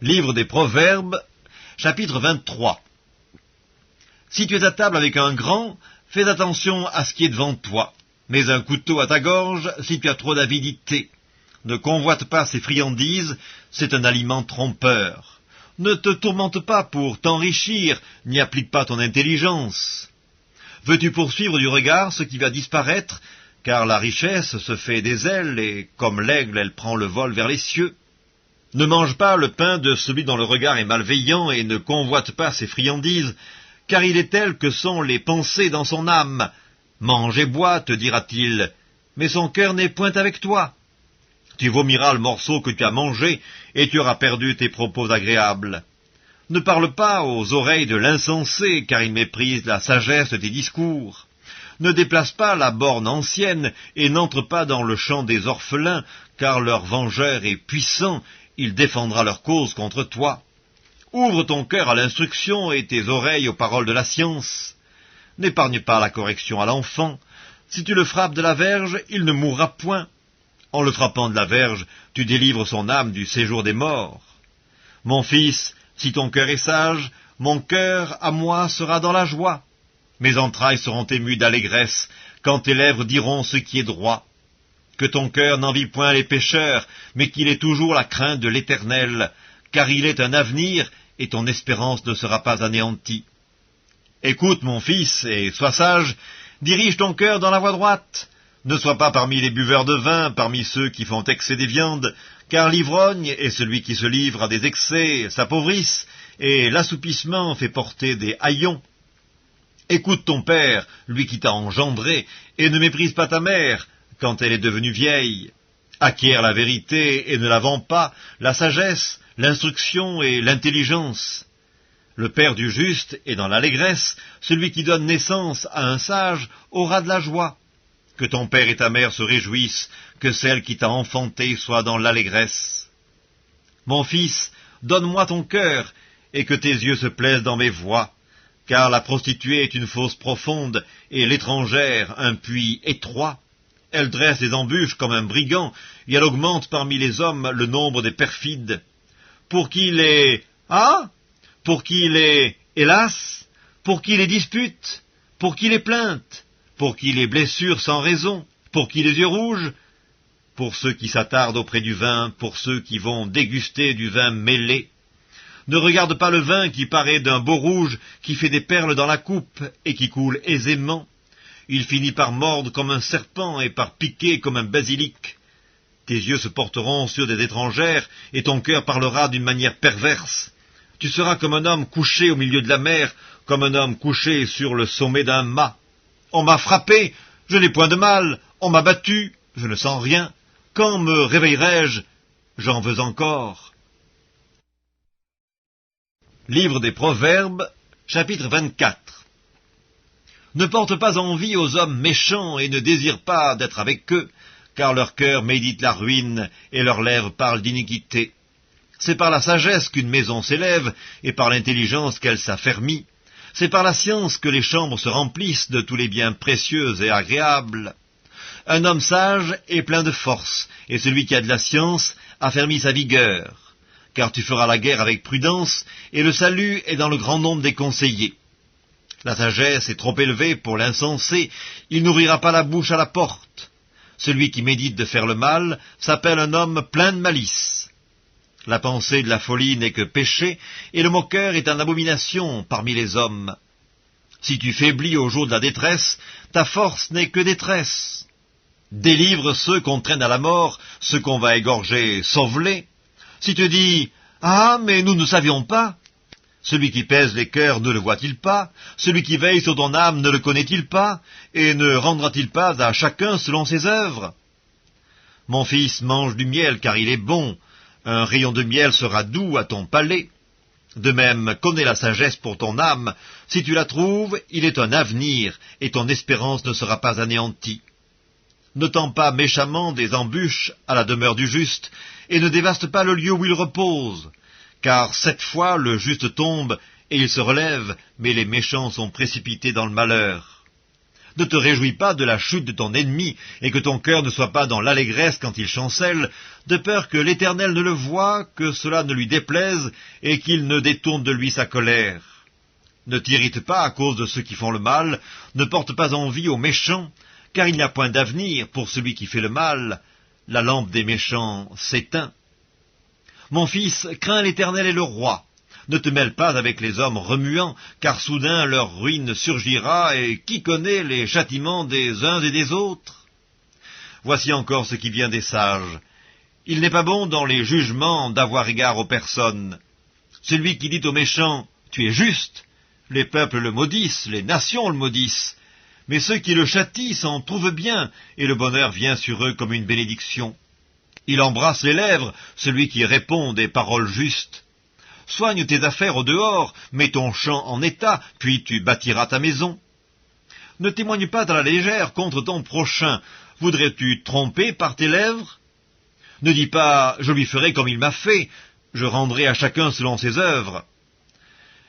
Livre des Proverbes, chapitre 23. Si tu es à table avec un grand, fais attention à ce qui est devant toi. Mets un couteau à ta gorge si tu as trop d'avidité. Ne convoite pas ses friandises, c'est un aliment trompeur. Ne te tourmente pas pour t'enrichir, n'y applique pas ton intelligence. Veux-tu poursuivre du regard ce qui va disparaître, car la richesse se fait des ailes, et comme l'aigle elle prend le vol vers les cieux. Ne mange pas le pain de celui dont le regard est malveillant, et ne convoite pas ses friandises, car il est tel que sont les pensées dans son âme. Mange et bois, te dira-t-il, mais son cœur n'est point avec toi. Tu vomiras le morceau que tu as mangé, et tu auras perdu tes propos agréables. Ne parle pas aux oreilles de l'insensé, car il méprise la sagesse de tes discours. Ne déplace pas la borne ancienne, et n'entre pas dans le champ des orphelins, car leur vengeur est puissant, il défendra leur cause contre toi. Ouvre ton cœur à l'instruction et tes oreilles aux paroles de la science. N'épargne pas la correction à l'enfant. Si tu le frappes de la verge, il ne mourra point. En le frappant de la verge, tu délivres son âme du séjour des morts. Mon fils, si ton cœur est sage, mon cœur à moi sera dans la joie. Mes entrailles seront émues d'allégresse, quand tes lèvres diront ce qui est droit. Que ton cœur n'envie point les pécheurs, mais qu'il ait toujours la crainte de l'Éternel, car il est un avenir, et ton espérance ne sera pas anéantie. Écoute, mon fils, et sois sage, dirige ton cœur dans la voie droite. Ne sois pas parmi les buveurs de vin, parmi ceux qui font excès des viandes, car l'ivrogne et celui qui se livre à des excès s'appauvrissent, et l'assoupissement fait porter des haillons. Écoute ton père, lui qui t'a engendré, et ne méprise pas ta mère, quand elle est devenue vieille. Acquiert la vérité et ne la vends pas, la sagesse, l'instruction et l'intelligence. Le père du juste est dans l'allégresse, celui qui donne naissance à un sage aura de la joie. Que ton père et ta mère se réjouissent, que celle qui t'a enfanté soit dans l'allégresse. Mon fils, donne-moi ton cœur, et que tes yeux se plaisent dans mes voies, car la prostituée est une fosse profonde, et l'étrangère un puits étroit. Elle dresse des embûches comme un brigand, et elle augmente parmi les hommes le nombre des perfides. Pour qui les... Ah? Pour qui les... Hélas? Pour qui les disputes? Pour qui les plaintes? Pour qui les blessures sans raison? Pour qui les yeux rouges? Pour ceux qui s'attardent auprès du vin, pour ceux qui vont déguster du vin mêlé. Ne regarde pas le vin qui paraît d'un beau rouge, qui fait des perles dans la coupe, et qui coule aisément. Il finit par mordre comme un serpent, et par piquer comme un basilic. Tes yeux se porteront sur des étrangères, et ton cœur parlera d'une manière perverse. Tu seras comme un homme couché au milieu de la mer, comme un homme couché sur le sommet d'un mât. On m'a frappé, je n'ai point de mal, on m'a battu, je ne sens rien. Quand me réveillerai-je? J'en veux encore. Livre des Proverbes, chapitre 24. Ne porte pas envie aux hommes méchants et ne désire pas d'être avec eux, car leur cœur médite la ruine et leurs lèvres parlent d'iniquité. C'est par la sagesse qu'une maison s'élève et par l'intelligence qu'elle s'affermit. C'est par la science que les chambres se remplissent de tous les biens précieux et agréables. Un homme sage est plein de force, et celui qui a de la science affermit sa vigueur. Car tu feras la guerre avec prudence, et le salut est dans le grand nombre des conseillers. La sagesse est trop élevée pour l'insensé, il n'ouvrira pas la bouche à la porte. Celui qui médite de faire le mal s'appelle un homme plein de malice. La pensée de la folie n'est que péché, et le moqueur est une abomination parmi les hommes. Si tu faiblis au jour de la détresse, ta force n'est que détresse. Délivre ceux qu'on traîne à la mort, ceux qu'on va égorger, sauve-les. Si tu dis « Ah, mais nous ne savions pas », celui qui pèse les cœurs ne le voit-il pas? Celui qui veille sur ton âme ne le connaît-il pas? Et ne rendra-t-il pas à chacun selon ses œuvres? Mon fils, mange du miel, car il est bon. Un rayon de miel sera doux à ton palais. De même, connais la sagesse pour ton âme. Si tu la trouves, il est un avenir, et ton espérance ne sera pas anéantie. Ne tends pas méchamment des embûches à la demeure du juste, et ne dévaste pas le lieu où il repose. Car 7 fois le juste tombe, et il se relève, mais les méchants sont précipités dans le malheur. Ne te réjouis pas de la chute de ton ennemi, et que ton cœur ne soit pas dans l'allégresse quand il chancelle, de peur que l'Éternel ne le voie, que cela ne lui déplaise, et qu'il ne détourne de lui sa colère. Ne t'irrite pas à cause de ceux qui font le mal, ne porte pas envie aux méchants, car il n'y a point d'avenir pour celui qui fait le mal. La lampe des méchants s'éteint. Mon fils, crains l'Éternel et le roi. Ne te mêle pas avec les hommes remuants, car soudain leur ruine surgira, et qui connaît les châtiments des uns et des autres? Voici encore ce qui vient des sages. Il n'est pas bon dans les jugements d'avoir égard aux personnes. Celui qui dit aux méchants « Tu es juste », les peuples le maudissent, les nations le maudissent. Mais ceux qui le châtient s'en trouvent bien, et le bonheur vient sur eux comme une bénédiction. Il embrasse les lèvres, celui qui répond des paroles justes. Soigne tes affaires au dehors, mets ton champ en état, puis tu bâtiras ta maison. Ne témoigne pas à la légère contre ton prochain. Voudrais-tu tromper par tes lèvres? Ne dis pas « je lui ferai comme il m'a fait, je rendrai à chacun selon ses œuvres ».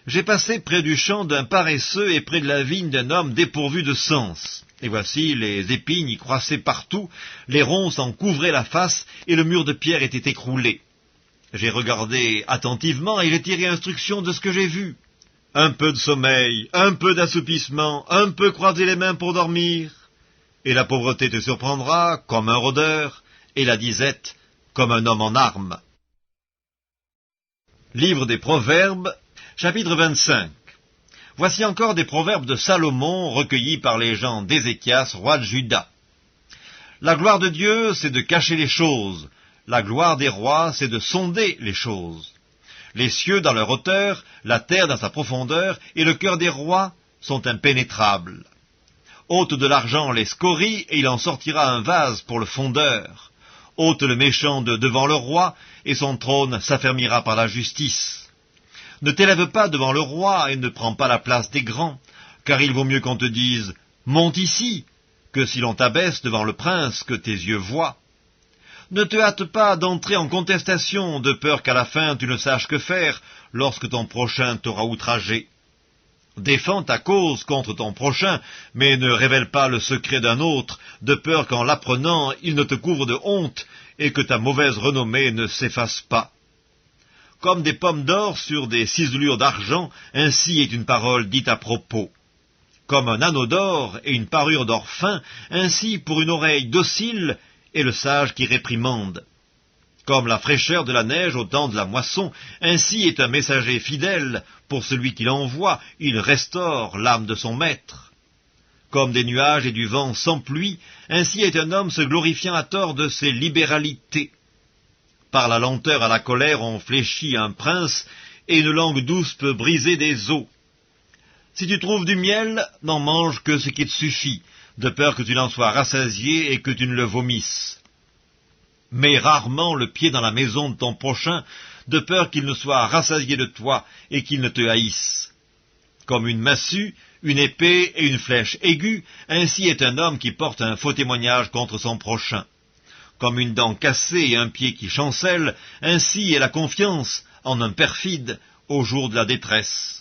J'ai passé près du champ d'un paresseux et près de la vigne d'un homme dépourvu de sens. Et voici, les épines y croissaient partout, les ronces en couvraient la face, et le mur de pierre était écroulé. J'ai regardé attentivement et j'ai tiré instruction de ce que j'ai vu. Un peu de sommeil, un peu d'assoupissement, un peu croiser les mains pour dormir. Et la pauvreté te surprendra comme un rôdeur, et la disette comme un homme en armes. Livre des Proverbes, chapitre 25. Voici encore des proverbes de Salomon recueillis par les gens d'Ézéchias, roi de Juda. La gloire de Dieu, c'est de cacher les choses. La gloire des rois, c'est de sonder les choses. Les cieux dans leur hauteur, la terre dans sa profondeur, et le cœur des rois sont impénétrables. Ôte de l'argent les scories, et il en sortira un vase pour le fondeur. Ôte le méchant de devant le roi, et son trône s'affermira par la justice. Ne t'élève pas devant le roi, et ne prends pas la place des grands, car il vaut mieux qu'on te dise « Monte ici », que si l'on t'abaisse devant le prince que tes yeux voient. Ne te hâte pas d'entrer en contestation, de peur qu'à la fin tu ne saches que faire, lorsque ton prochain t'aura outragé. Défends ta cause contre ton prochain, mais ne révèle pas le secret d'un autre, de peur qu'en l'apprenant, il ne te couvre de honte, et que ta mauvaise renommée ne s'efface pas. Comme des pommes d'or sur des ciselures d'argent, ainsi est une parole dite à propos. Comme un anneau d'or et une parure d'or fin, ainsi pour une oreille docile est le sage qui réprimande. Comme la fraîcheur de la neige au temps de la moisson, ainsi est un messager fidèle, pour celui qui l'envoie, il restaure l'âme de son maître. Comme des nuages et du vent sans pluie, ainsi est un homme se glorifiant à tort de ses libéralités. Par la lenteur à la colère on fléchit un prince, et une langue douce peut briser des os. Si tu trouves du miel, n'en mange que ce qui te suffit, de peur que tu n'en sois rassasié et que tu ne le vomisses. Mets rarement le pied dans la maison de ton prochain, de peur qu'il ne soit rassasié de toi et qu'il ne te haïsse. Comme une massue, une épée et une flèche aiguë, ainsi est un homme qui porte un faux témoignage contre son prochain. Comme une dent cassée et un pied qui chancelle, ainsi est la confiance en un perfide au jour de la détresse.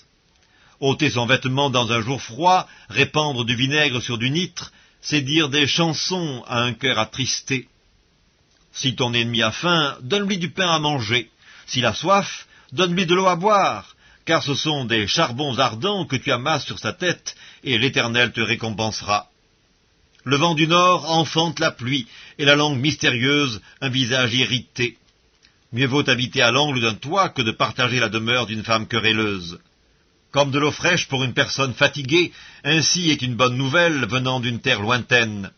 Ôter son vêtement dans un jour froid, répandre du vinaigre sur du nitre, c'est dire des chansons à un cœur attristé. Si ton ennemi a faim, donne-lui du pain à manger. S'il a soif, donne-lui de l'eau à boire, car ce sont des charbons ardents que tu amasses sur sa tête, et l'Éternel te récompensera. Le vent du nord enfante la pluie, et la langue mystérieuse un visage irrité. Mieux vaut habiter à l'angle d'un toit que de partager la demeure d'une femme querelleuse. Comme de l'eau fraîche pour une personne fatiguée, ainsi est une bonne nouvelle venant d'une terre lointaine.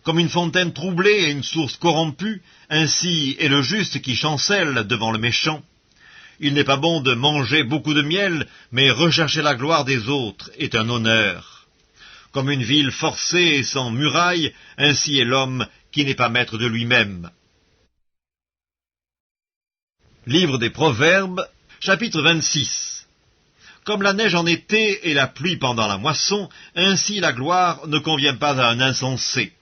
Comme une fontaine troublée et une source corrompue, ainsi est le juste qui chancelle devant le méchant. Il n'est pas bon de manger beaucoup de miel, mais rechercher la gloire des autres est un honneur. Comme une ville forcée et sans muraille, ainsi est l'homme qui n'est pas maître de lui-même. Livre des Proverbes, chapitre 26. Comme la neige en été et la pluie pendant la moisson, ainsi la gloire ne convient pas à un insensé.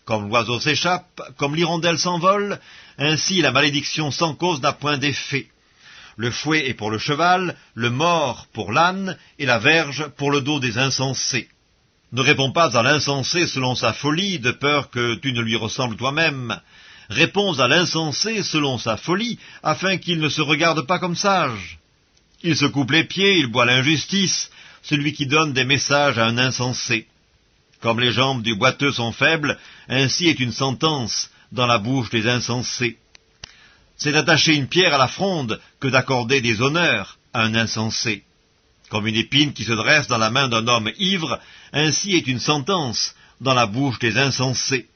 Comme l'oiseau s'échappe, comme l'hirondelle s'envole, ainsi la malédiction sans cause n'a point d'effet. Le fouet est pour le cheval, le mors pour l'âne, et la verge pour le dos des insensés. Ne réponds pas à l'insensé selon sa folie, de peur que tu ne lui ressembles toi-même. Réponds à l'insensé selon sa folie, afin qu'il ne se regarde pas comme sage. Il se coupe les pieds, il boit l'injustice, celui qui donne des messages à un insensé. Comme les jambes du boiteux sont faibles, ainsi est une sentence dans la bouche des insensés. C'est d'attacher une pierre à la fronde que d'accorder des honneurs à un insensé. Comme une épine qui se dresse dans la main d'un homme ivre, ainsi est une sentence dans la bouche des insensés.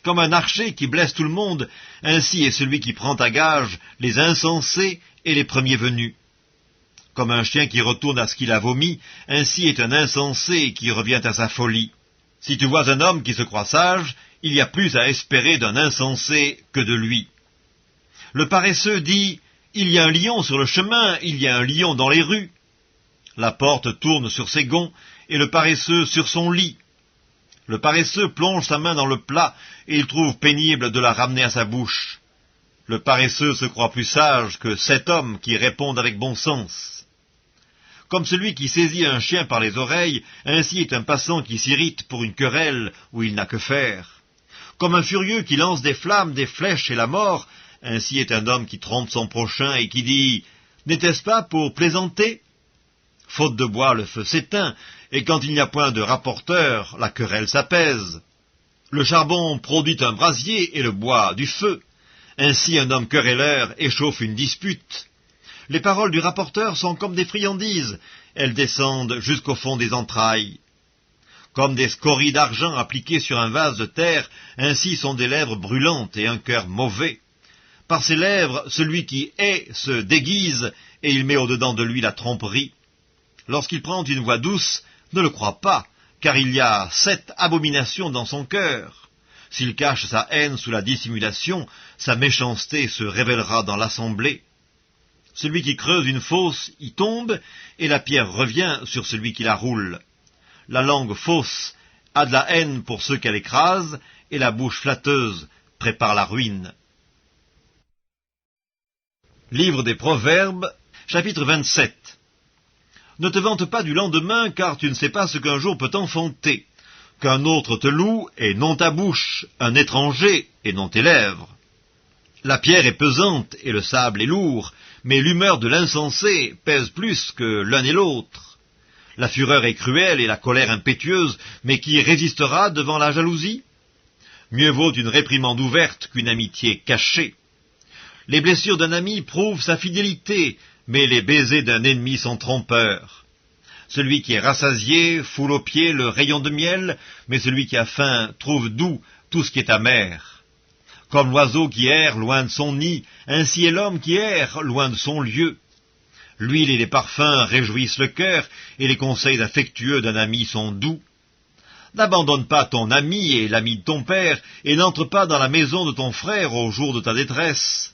Comme un archer qui blesse tout le monde, ainsi est celui qui prend à gage les insensés et les premiers venus. Comme un chien qui retourne à ce qu'il a vomi, ainsi est un insensé qui revient à sa folie. Si tu vois un homme qui se croit sage, il y a plus à espérer d'un insensé que de lui. Le paresseux dit « Il y a un lion sur le chemin, il y a un lion dans les rues ». La porte tourne sur ses gonds, et le paresseux sur son lit. Le paresseux plonge sa main dans le plat, et il trouve pénible de la ramener à sa bouche. Le paresseux se croit plus sage que 7 hommes qui répondent avec bon sens. Comme celui qui saisit un chien par les oreilles, ainsi est un passant qui s'irrite pour une querelle où il n'a que faire. Comme un furieux qui lance des flammes, des flèches et la mort, ainsi est un homme qui trompe son prochain et qui dit « N'était-ce pas pour plaisanter ?» Faute de bois, le feu s'éteint, et quand il n'y a point de rapporteur, la querelle s'apaise. Le charbon produit un brasier et le bois du feu. Ainsi un homme querelleur échauffe une dispute. Les paroles du rapporteur sont comme des friandises, elles descendent jusqu'au fond des entrailles. Comme des scories d'argent appliquées sur un vase de terre, ainsi sont des lèvres brûlantes et un cœur mauvais. Par ses lèvres, celui qui hait se déguise, et il met au-dedans de lui la tromperie. Lorsqu'il prend une voix douce, ne le crois pas, car il y a 7 abominations dans son cœur. S'il cache sa haine sous la dissimulation, sa méchanceté se révélera dans l'assemblée. Celui qui creuse une fosse y tombe, et la pierre revient sur celui qui la roule. La langue fausse a de la haine pour ceux qu'elle écrase, et la bouche flatteuse prépare la ruine. Livre des Proverbes, chapitre 27. Ne te vante pas du lendemain, car tu ne sais pas ce qu'un jour peut enfanter. Qu'un autre te loue, et non ta bouche, un étranger, et non tes lèvres. La pierre est pesante, et le sable est lourd, mais l'humeur de l'insensé pèse plus que l'un et l'autre. La fureur est cruelle, et la colère impétueuse, mais qui résistera devant la jalousie? Mieux vaut une réprimande ouverte qu'une amitié cachée. Les blessures d'un ami prouvent sa fidélité, mais les baisers d'un ennemi sont trompeurs. Celui qui est rassasié foule aux pieds le rayon de miel, mais celui qui a faim trouve doux tout ce qui est amer. Comme l'oiseau qui erre loin de son nid, ainsi est l'homme qui erre loin de son lieu. L'huile et les parfums réjouissent le cœur, et les conseils affectueux d'un ami sont doux. N'abandonne pas ton ami et l'ami de ton père, et n'entre pas dans la maison de ton frère au jour de ta détresse.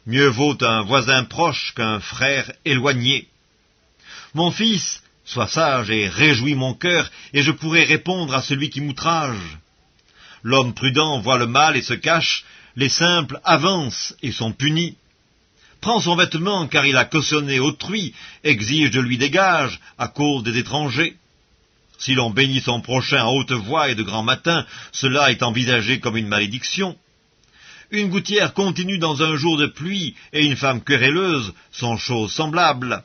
Mieux vaut un voisin proche qu'un frère éloigné. Mon fils, sois sage et réjouis mon cœur, et je pourrai répondre à celui qui m'outrage. L'homme prudent voit le mal et se cache, les simples avancent et sont punis. Prends son vêtement, car il a cautionné autrui, exige de lui des gages à cause des étrangers. Si l'on bénit son prochain à haute voix et de grand matin, cela est envisagé comme une malédiction. Une gouttière continue dans un jour de pluie et une femme querelleuse sont choses semblables.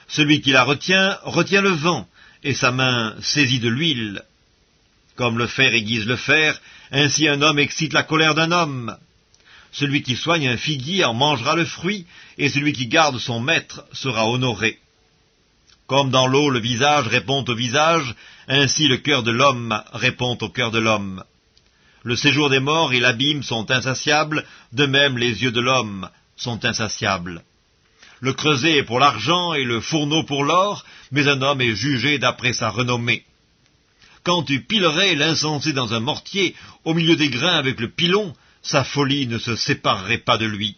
Celui qui la retient, retient le vent, et sa main saisit de l'huile. Comme le fer aiguise le fer, ainsi un homme excite la colère d'un homme. Celui qui soigne un figuier en mangera le fruit, et celui qui garde son maître sera honoré. Comme dans l'eau le visage répond au visage, ainsi le cœur de l'homme répond au cœur de l'homme. Le séjour des morts et l'abîme sont insatiables, de même les yeux de l'homme sont insatiables. Le creuset est pour l'argent et le fourneau pour l'or, mais un homme est jugé d'après sa renommée. Quand tu pilerais l'insensé dans un mortier, au milieu des grains avec le pilon, sa folie ne se séparerait pas de lui.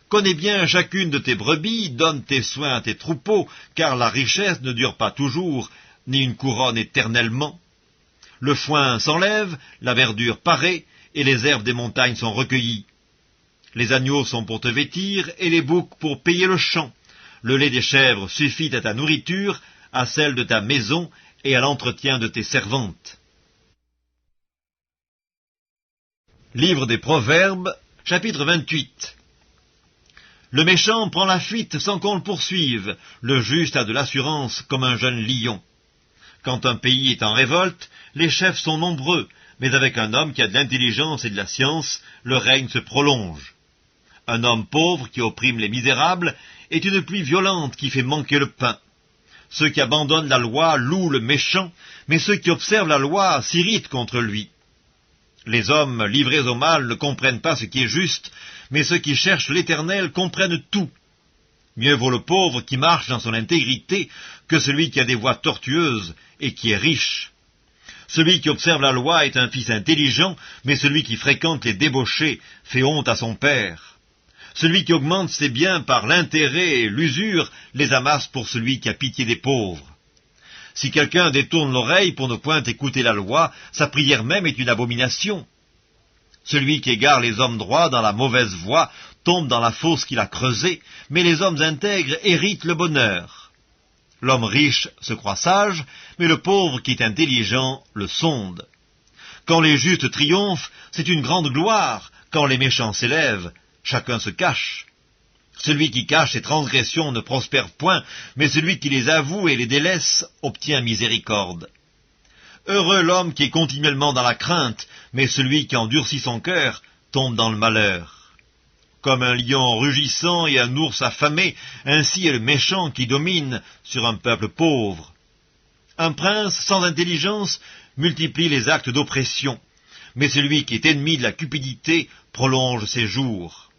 Connais bien chacune de tes brebis, donne tes soins à tes troupeaux, car la richesse ne dure pas toujours, ni une couronne éternellement. Le foin s'enlève, la verdure paraît, et les herbes des montagnes sont recueillies. Les agneaux sont pour te vêtir, et les boucs pour payer le champ. Le lait des chèvres suffit à ta nourriture, à celle de ta maison, et à l'entretien de tes servantes. Livre des Proverbes, chapitre 28. Le méchant prend la fuite sans qu'on le poursuive, le juste a de l'assurance comme un jeune lion. Quand un pays est en révolte, les chefs sont nombreux, mais avec un homme qui a de l'intelligence et de la science, le règne se prolonge. Un homme pauvre qui opprime les misérables est une pluie violente qui fait manquer le pain. Ceux qui abandonnent la loi louent le méchant, mais ceux qui observent la loi s'irritent contre lui. Les hommes livrés au mal ne comprennent pas ce qui est juste, mais ceux qui cherchent l'Éternel comprennent tout. Mieux vaut le pauvre qui marche dans son intégrité que celui qui a des voies tortueuses et qui est riche. Celui qui observe la loi est un fils intelligent, mais celui qui fréquente les débauchés fait honte à son père. Celui qui augmente ses biens par l'intérêt et l'usure les amasse pour celui qui a pitié des pauvres. Si quelqu'un détourne l'oreille pour ne point écouter la loi, sa prière même est une abomination. Celui qui égare les hommes droits dans la mauvaise voie tombe dans la fosse qu'il a creusée, mais les hommes intègres héritent le bonheur. L'homme riche se croit sage, mais le pauvre qui est intelligent le sonde. Quand les justes triomphent, c'est une grande gloire. Quand les méchants s'élèvent, chacun se cache. Celui qui cache ses transgressions ne prospère point, mais celui qui les avoue et les délaisse obtient miséricorde. Heureux l'homme qui est continuellement dans la crainte, mais celui qui endurcit son cœur tombe dans le malheur. Comme un lion rugissant et un ours affamé, ainsi est le méchant qui domine sur un peuple pauvre. Un prince sans intelligence multiplie les actes d'oppression, mais celui qui est ennemi de la cupidité prolonge ses jours.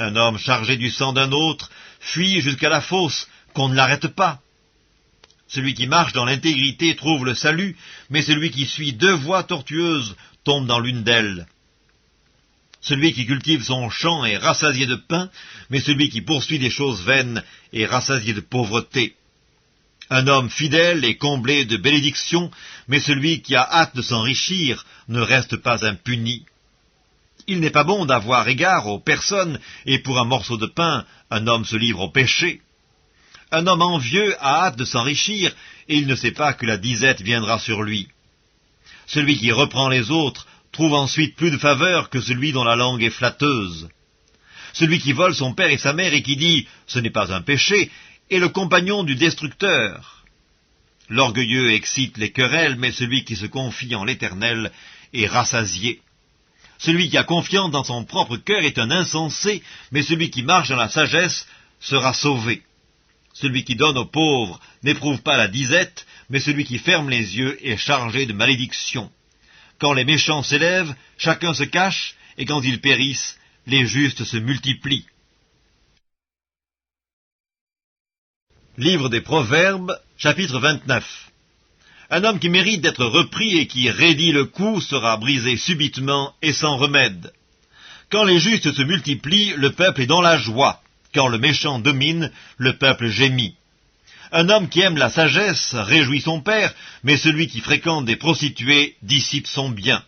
Un homme chargé du sang d'un autre fuit jusqu'à la fosse, qu'on ne l'arrête pas. Celui qui marche dans l'intégrité trouve le salut, mais celui qui suit deux voies tortueuses tombe dans l'une d'elles. Celui qui cultive son champ est rassasié de pain, mais celui qui poursuit des choses vaines est rassasié de pauvreté. Un homme fidèle est comblé de bénédictions, mais celui qui a hâte de s'enrichir ne reste pas impuni. Il n'est pas bon d'avoir égard aux personnes, et pour un morceau de pain, un homme se livre au péché. Un homme envieux a hâte de s'enrichir, et il ne sait pas que la disette viendra sur lui. Celui qui reprend les autres trouve ensuite plus de faveur que celui dont la langue est flatteuse. Celui qui vole son père et sa mère et qui dit « ce n'est pas un péché » est le compagnon du destructeur. L'orgueilleux excite les querelles, mais celui qui se confie en l'Éternel est rassasié. Celui qui a confiance dans son propre cœur est un insensé, mais celui qui marche dans la sagesse sera sauvé. Celui qui donne aux pauvres n'éprouve pas la disette, mais celui qui ferme les yeux est chargé de malédiction. Quand les méchants s'élèvent, chacun se cache, et quand ils périssent, les justes se multiplient. Livre des Proverbes, chapitre 29. Un homme qui mérite d'être repris et qui raidit le cou sera brisé subitement et sans remède. Quand les justes se multiplient, le peuple est dans la joie. Quand le méchant domine, le peuple gémit. Un homme qui aime la sagesse réjouit son père, mais celui qui fréquente des prostituées dissipe son bien.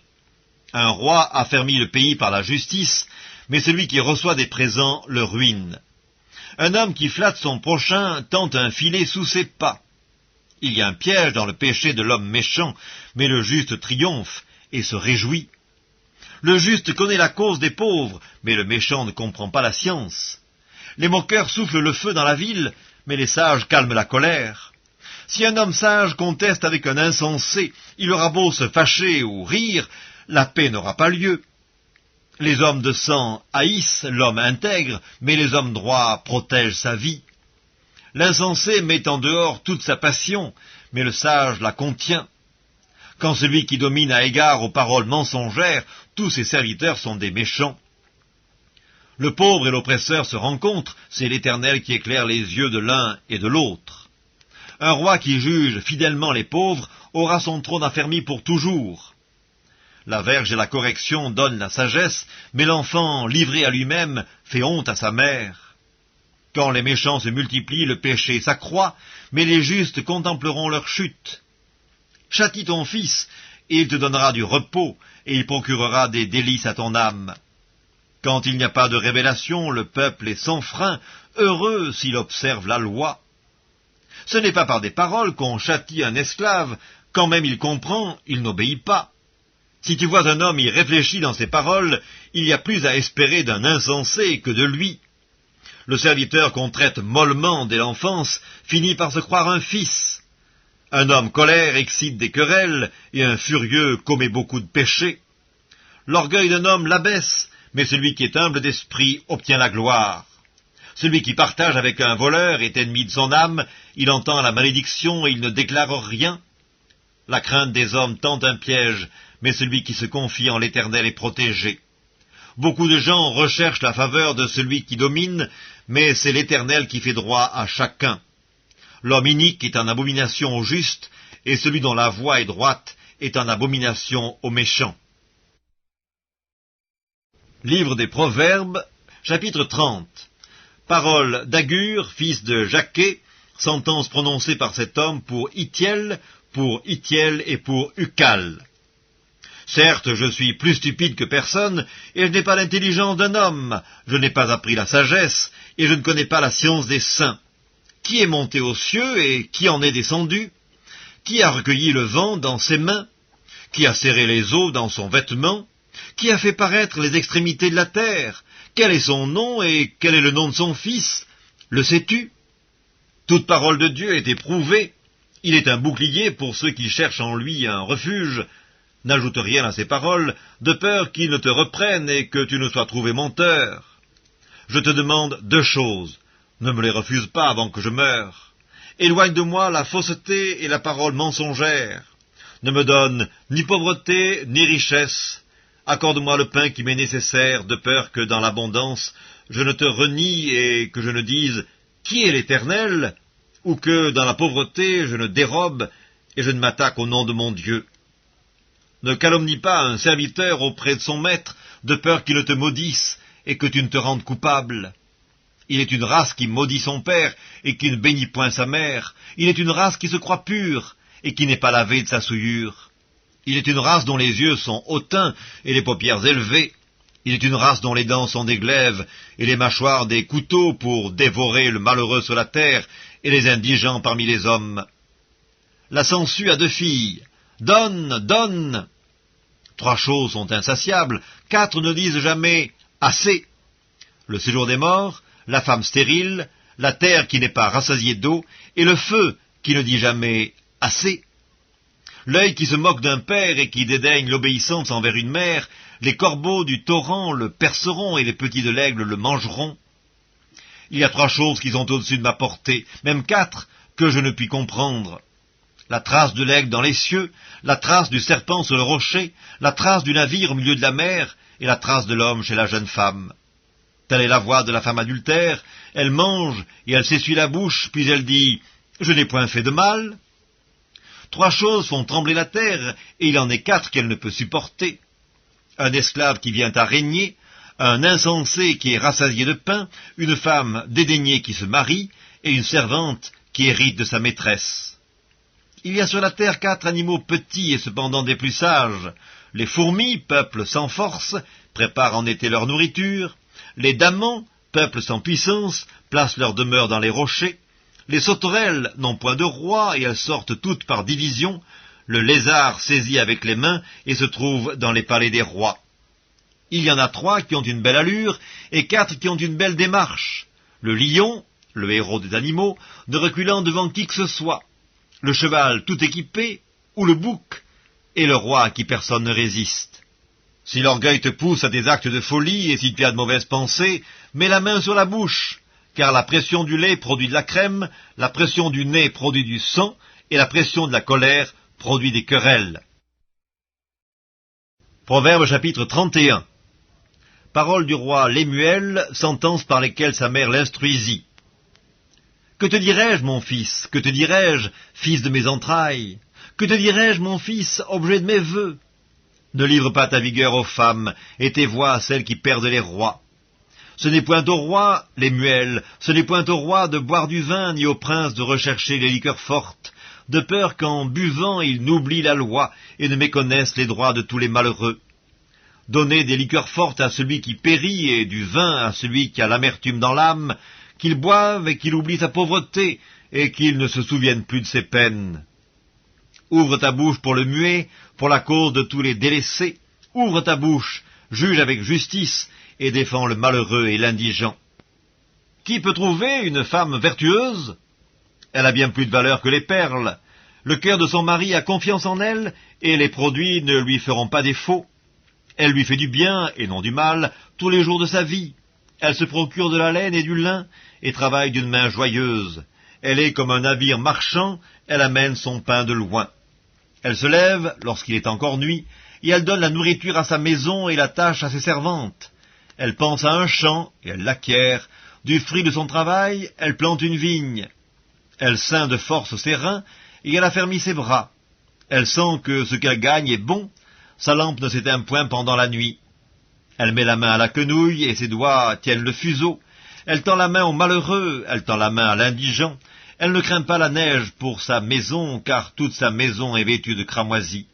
Un roi affermit le pays par la justice, mais celui qui reçoit des présents le ruine. Un homme qui flatte son prochain tente un filet sous ses pas. Il y a un piège dans le péché de l'homme méchant, mais le juste triomphe et se réjouit. Le juste connaît la cause des pauvres, mais le méchant ne comprend pas la science. Les moqueurs soufflent le feu dans la ville, mais les sages calment la colère. Si un homme sage conteste avec un insensé, il aura beau se fâcher ou rire, la paix n'aura pas lieu. Les hommes de sang haïssent l'homme intègre, mais les hommes droits protègent sa vie. L'insensé met en dehors toute sa passion, mais le sage la contient. Quand celui qui domine a égard aux paroles mensongères, tous ses serviteurs sont des méchants. Le pauvre et l'oppresseur se rencontrent, c'est l'Éternel qui éclaire les yeux de l'un et de l'autre. Un roi qui juge fidèlement les pauvres aura son trône affermi pour toujours. La verge et la correction donnent la sagesse, mais l'enfant livré à lui-même fait honte à sa mère. Quand les méchants se multiplient, le péché s'accroît, mais les justes contempleront leur chute. Châtie ton fils, et il te donnera du repos, et il procurera des délices à ton âme. Quand il n'y a pas de révélation, le peuple est sans frein, heureux s'il observe la loi. Ce n'est pas par des paroles qu'on châtie un esclave, quand même il comprend, il n'obéit pas. Si tu vois un homme y réfléchir dans ses paroles, il y a plus à espérer d'un insensé que de lui. Le serviteur qu'on traite mollement dès l'enfance finit par se croire un fils. Un homme colère excite des querelles, et un furieux commet beaucoup de péchés. L'orgueil d'un homme l'abaisse, mais celui qui est humble d'esprit obtient la gloire. Celui qui partage avec un voleur est ennemi de son âme, il entend la malédiction et il ne déclare rien. La crainte des hommes tente un piège, mais celui qui se confie en l'Éternel est protégé. Beaucoup de gens recherchent la faveur de celui qui domine, mais c'est l'Éternel qui fait droit à chacun. L'homme inique est en abomination au juste, et celui dont la voie est droite est en abomination aux méchants. Livre des Proverbes, chapitre 30. Parole d'Agur, fils de Jaquet, sentence prononcée par cet homme pour Itiel et pour Ucal. Certes, je suis plus stupide que personne, et je n'ai pas l'intelligence d'un homme, je n'ai pas appris la sagesse, et je ne connais pas la science des saints. Qui est monté aux cieux, et qui en est descendu? Qui a recueilli le vent dans ses mains? Qui a serré les eaux dans son vêtement? Qui a fait paraître les extrémités de la terre? Quel est son nom, et quel est le nom de son fils? Le sais-tu? Toute parole de Dieu est éprouvée. Il est un bouclier pour ceux qui cherchent en lui un refuge. N'ajoute rien à ces paroles, de peur qu'il ne te reprenne et que tu ne sois trouvé menteur. Je te demande 2 choses. Ne me les refuse pas avant que je meure. Éloigne de moi la fausseté et la parole mensongère. Ne me donne ni pauvreté ni richesse. Accorde-moi le pain qui m'est nécessaire, de peur que dans l'abondance je ne te renie et que je ne dise « Qui est l'Éternel ?» ou que dans la pauvreté je ne dérobe et je ne m'attaque au nom de mon Dieu. Ne calomnie pas un serviteur auprès de son maître, de peur qu'il ne te maudisse et que tu ne te rendes coupable. Il est une race qui maudit son père et qui ne bénit point sa mère. Il est une race qui se croit pure et qui n'est pas lavée de sa souillure. Il est une race dont les yeux sont hautains et les paupières élevées. Il est une race dont les dents sont des glaives et les mâchoires des couteaux pour dévorer le malheureux sur la terre et les indigents parmi les hommes. La sangsue a 2 filles. Donne, donne. 3 choses sont insatiables, 4 ne disent jamais assez. Le séjour des morts, la femme stérile, la terre qui n'est pas rassasiée d'eau, et le feu qui ne dit jamais assez. L'œil qui se moque d'un père et qui dédaigne l'obéissance envers une mère, les corbeaux du torrent le perceront et les petits de l'aigle le mangeront. Il y a 3 choses qui sont au-dessus de ma portée, même 4 que je ne puis comprendre. La trace de l'aigle dans les cieux, la trace du serpent sur le rocher, la trace du navire au milieu de la mer, et la trace de l'homme chez la jeune femme. Telle est la voix de la femme adultère, elle mange et elle s'essuie la bouche, puis elle dit « Je n'ai point fait de mal ». 3 choses font trembler la terre, et il en est 4 qu'elle ne peut supporter. Un esclave qui vient à régner, un insensé qui est rassasié de pain, une femme dédaignée qui se marie, et une servante qui hérite de sa maîtresse. Il y a sur la terre 4 animaux petits et cependant des plus sages. Les fourmis, peuple sans force, préparent en été leur nourriture. Les damans, peuple sans puissance, placent leur demeure dans les rochers. Les sauterelles n'ont point de roi et elles sortent toutes par division. Le lézard saisit avec les mains et se trouve dans les palais des rois. Il y en a 3 qui ont une belle allure et 4 qui ont une belle démarche. Le lion, le héros des animaux, ne reculant devant qui que ce soit. Le cheval tout équipé, ou le bouc, et le roi à qui personne ne résiste. Si l'orgueil te pousse à des actes de folie, et si tu as de mauvaises pensées, mets la main sur la bouche, car la pression du lait produit de la crème, la pression du nez produit du sang, et la pression de la colère produit des querelles. Proverbe chapitre 31. Parole du roi Lémuel, sentence par lesquelles sa mère l'instruisit. Que te dirai-je, mon fils? Que te dirai-je, fils de mes entrailles? Que te dirai-je, mon fils, objet de mes vœux? Ne livre pas ta vigueur aux femmes, et tes voix à celles qui perdent les rois. Ce n'est point au roi, Lémuel, ce n'est point au roi de boire du vin, ni au prince de rechercher les liqueurs fortes, de peur qu'en buvant ils n'oublient la loi, et ne méconnaissent les droits de tous les malheureux. Donnez des liqueurs fortes à celui qui périt, et du vin à celui qui a l'amertume dans l'âme, qu'il boive et qu'il oublie sa pauvreté, et qu'il ne se souvienne plus de ses peines. Ouvre ta bouche pour le muet, pour la cause de tous les délaissés. Ouvre ta bouche, juge avec justice, et défends le malheureux et l'indigent. Qui peut trouver une femme vertueuse? Elle a bien plus de valeur que les perles. Le cœur de son mari a confiance en elle, et les produits ne lui feront pas défaut. Elle lui fait du bien, et non du mal, tous les jours de sa vie. Elle se procure de la laine et du lin, et travaille d'une main joyeuse. Elle est comme un navire marchand, elle amène son pain de loin. Elle se lève lorsqu'il est encore nuit, et elle donne la nourriture à sa maison et la tâche à ses servantes. Elle pense à un champ, et elle l'acquiert. Du fruit de son travail, elle plante une vigne. Elle ceint de force ses reins, et elle affermit ses bras. Elle sent que ce qu'elle gagne est bon, sa lampe ne s'éteint point pendant la nuit. Elle met la main à la quenouille, et ses doigts tiennent le fuseau. Elle tend la main au malheureux, elle tend la main à l'indigent. Elle ne craint pas la neige pour sa maison, car toute sa maison est vêtue de cramoisis.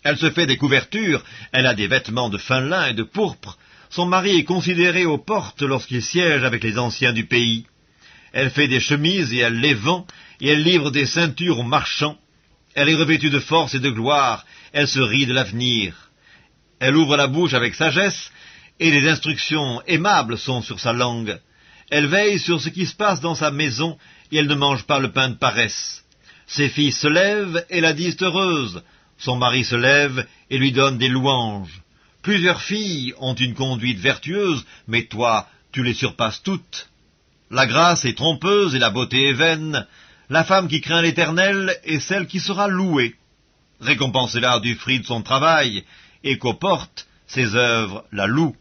Elle se fait des couvertures, elle a des vêtements de fin lin et de pourpre. Son mari est considéré aux portes lorsqu'il siège avec les anciens du pays. Elle fait des chemises et elle les vend, et elle livre des ceintures aux marchands. Elle est revêtue de force et de gloire, elle se rit de l'avenir. Elle ouvre la bouche avec sagesse, et les instructions aimables sont sur sa langue. Elle veille sur ce qui se passe dans sa maison, et elle ne mange pas le pain de paresse. Ses filles se lèvent et la disent heureuse. Son mari se lève et lui donne des louanges. Plusieurs filles ont une conduite vertueuse, mais toi, tu les surpasses toutes. La grâce est trompeuse et la beauté est vaine. La femme qui craint l'Éternel est celle qui sera louée. Récompensez-la du fruit de son travail, et qu'aux portes, ses œuvres la louent.